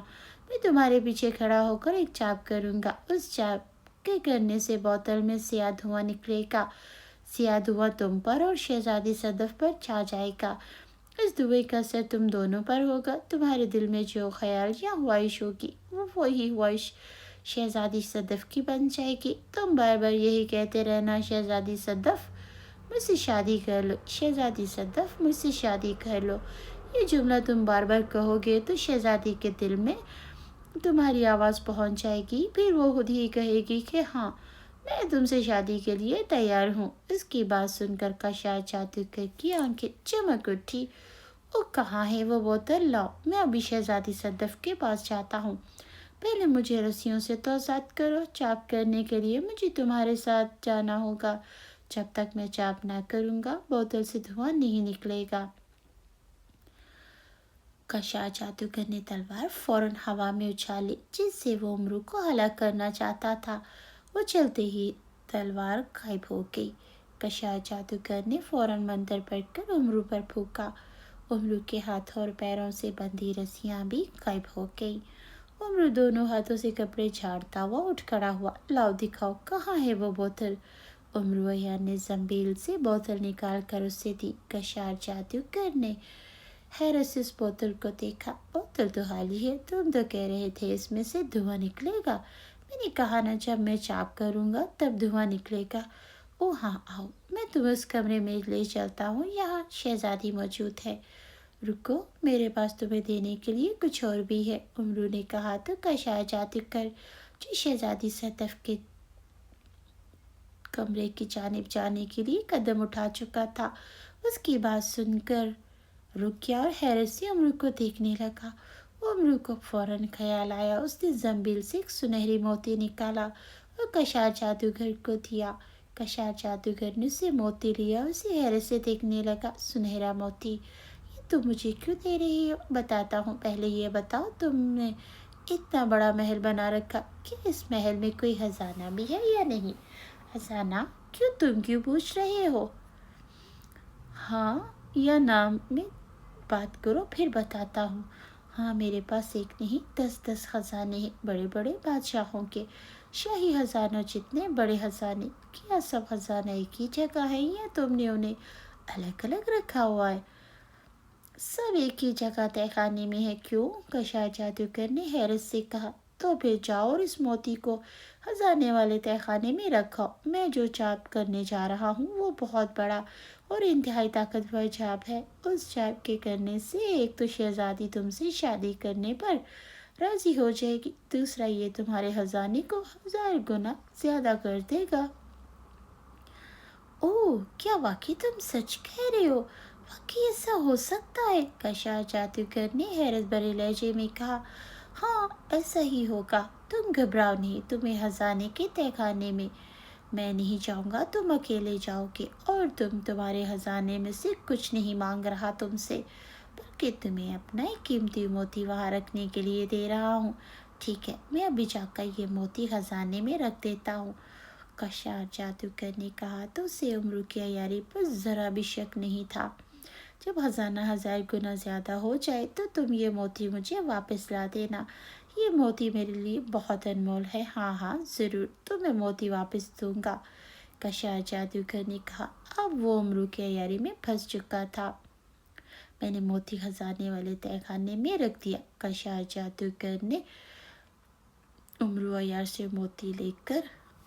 میں تمہارے پیچھے کھڑا ہو کر ایک چاپ کروں گا، اس چاپ کے کرنے سے بوتل میں سیاہ دھواں نکلے گا۔ سیاہ دھواں تم پر اور شہزادی صدف پر چھا جائے گا۔ اس دھوئے کا اثر تم دونوں پر ہوگا۔ تمہارے دل میں جو خیال یا خواہش ہوگی وہ وہی خواہش شہزادی صدف کی بن جائے گی۔ تم بار بار یہی کہتے رہنا، شہزادی صدف مجھ سے شادی کر لو، شہزادی صدف مجھ سے شادی کر لو۔ یہ جملہ تم بار بار کہو گے تو شہزادی کے دل میں تمہاری آواز پہنچ جائے گی، پھر وہ خود ہی کہے گی کہ ہاں، میں تم سے شادی کے لیے تیار ہوں۔ اس کی بات سن کر کشار جادوگر کی آنکھیں چمک اٹھی۔ او، کہاں ہے وہ بوتل؟ لاؤ، میں ابھی شہزادی صدف کے پاس جاتا ہوں۔ پہلے مجھے رسیوں سے توساد کرو۔ چاپ کرنے کے لیے مجھے تمہارے ساتھ جانا ہوگا۔ جب تک میں چاپ نہ کروں گا بوتل سے دھواں نہیں نکلے گا۔ کشار جادوگر نے تلوار فوراً ہوا میں اچھالی، جس سے وہ امرو کو ہلاک کرنا چاہتا تھا۔ وہ چلتے ہی تلوار غائب ہو گئی۔ کشار جادوگر نے فوراً منتر پڑھ کر امرو پر پھونکا۔ امرو کے ہاتھوں اور پیروں سے بندھی رسیاں بھی غائب ہو گئیں۔ امرو دونوں ہاتھوں سے کپڑے جھاڑتا ہوا اٹھ کھڑا ہوا۔ لاؤ، دکھاؤ، کہاں ہے وہ بوتل؟ عمرو عیار نے زنبیل سے بوتل نکال کر اسے دی۔ کشار جادوگر نے حیرت سے اس بوتل کو دیکھا۔ بوتل تو خالی ہے، تم تو کہہ رہے تھے اس میں سے دھواں نکلے گا۔ میں نے کہا نا، جب میں چاپ کروں گا تب دھواں نکلے گا۔ او ہاں، آؤ، میں تمہیں اس کمرے میں لے چلتا ہوں، یہاں شہزادی موجود ہے۔ رکو، میرے پاس تمہیں دینے کے لیے کچھ اور بھی ہے، عمرو نے کہا تو کشار جادوگر جو شہزادی صدف کے کمرے کی جانب جانے کے لیے قدم اٹھا چکا تھا، اس کی بات سن کر رک گیا اور حیرت سے عمرو کو دیکھنے لگا۔ عمرو کو فوراً خیال آیا، اس نے زنبیل سے ایک سنہری موتی نکالا اور کشار جادوگر کو دیا۔ کشار جادوگر نے اسے موتی لیا، اسے حیرت سے دیکھنے لگا۔ سنہرا موتی، یہ تم مجھے کیوں دے رہی ہو؟ بتاتا ہوں، پہلے یہ بتاؤ، تم نے اتنا بڑا محل بنا رکھا کہ اس محل میں کوئی خزانہ بھی ہے یا نہیں؟ خزانہ؟ تم کیوں پوچھ رہے ہو؟ ہاں یا نام میں بات کرو، پھر بتاتا ہوں۔ ہاں، میرے پاس ایک نہیں 10 خزانے ہیں، بڑے بڑے بادشاہوں کے شاہی خزانوں جتنے بڑے خزانے۔ کیا سب خزانہ ایک ہی جگہ ہے یا تم نے انہیں الگ الگ رکھا ہوا ہے؟ سب ایک ہی جگہ تہہ خانے میں ہے۔ کیوں؟ کشار جادوگر نے حیرت سے کہا۔ تو پھر جاؤ اور اس موتی کو خزانے والے تہہ خانے میں رکھو۔ میں جو چاپ کرنے جا رہا ہوں وہ بہت بڑا اور انتہائی طاقتور چاپ ہے۔ اس چاپ کے کرنے سے ایک تو شہزادی تم سے شادی کرنے پر راضی ہو جائے گی، دوسرا یہ تمہارے خزانے کو 1000 گنا زیادہ کر دے گا۔ اوہ، کیا واقعی تم سچ کہہ رہے ہو؟ واقعی ایسا ہو سکتا ہے؟ کشار جادوگر نے حیرت بھرے لہجے میں کہا۔ ہاں، ایسا ہی ہوگا، تم گھبراؤ نہیں۔ تمہیں خزانے کے تہہ خانے میں نہیں جاؤں گا، تم اکیلے جاؤ گے، اور تمہارے خزانے میں سے کچھ نہیں مانگ رہا تم سے، بلکہ تمہیں اپنا ایک قیمتی موتی وہاں رکھنے کے لیے دے رہا ہوں۔ ٹھیک ہے، میں ابھی جا کر یہ موتی خزانے میں رکھ دیتا ہوں، کشار جادوگر نے کہا تو اسے عمرو کی عیاری پر ذرا بھی شک نہیں تھا۔ جب خزانہ 1000 گنا زیادہ ہو جائے تو تم یہ موتی مجھے واپس لا دینا، یہ موتی میرے لیے بہت انمول ہے۔ ہاں ہاں، ضرور، تمہیں موتی واپس دوں گا، کشار جادوگر نے کہا۔ اب وہ عمرو کی عیاری میں پھنس چکا تھا۔ میں نے موتی خزانے والے تہہ خانے میں رکھ دیا، کشار جادوگر نے عمرو عیار سے موتی لے کر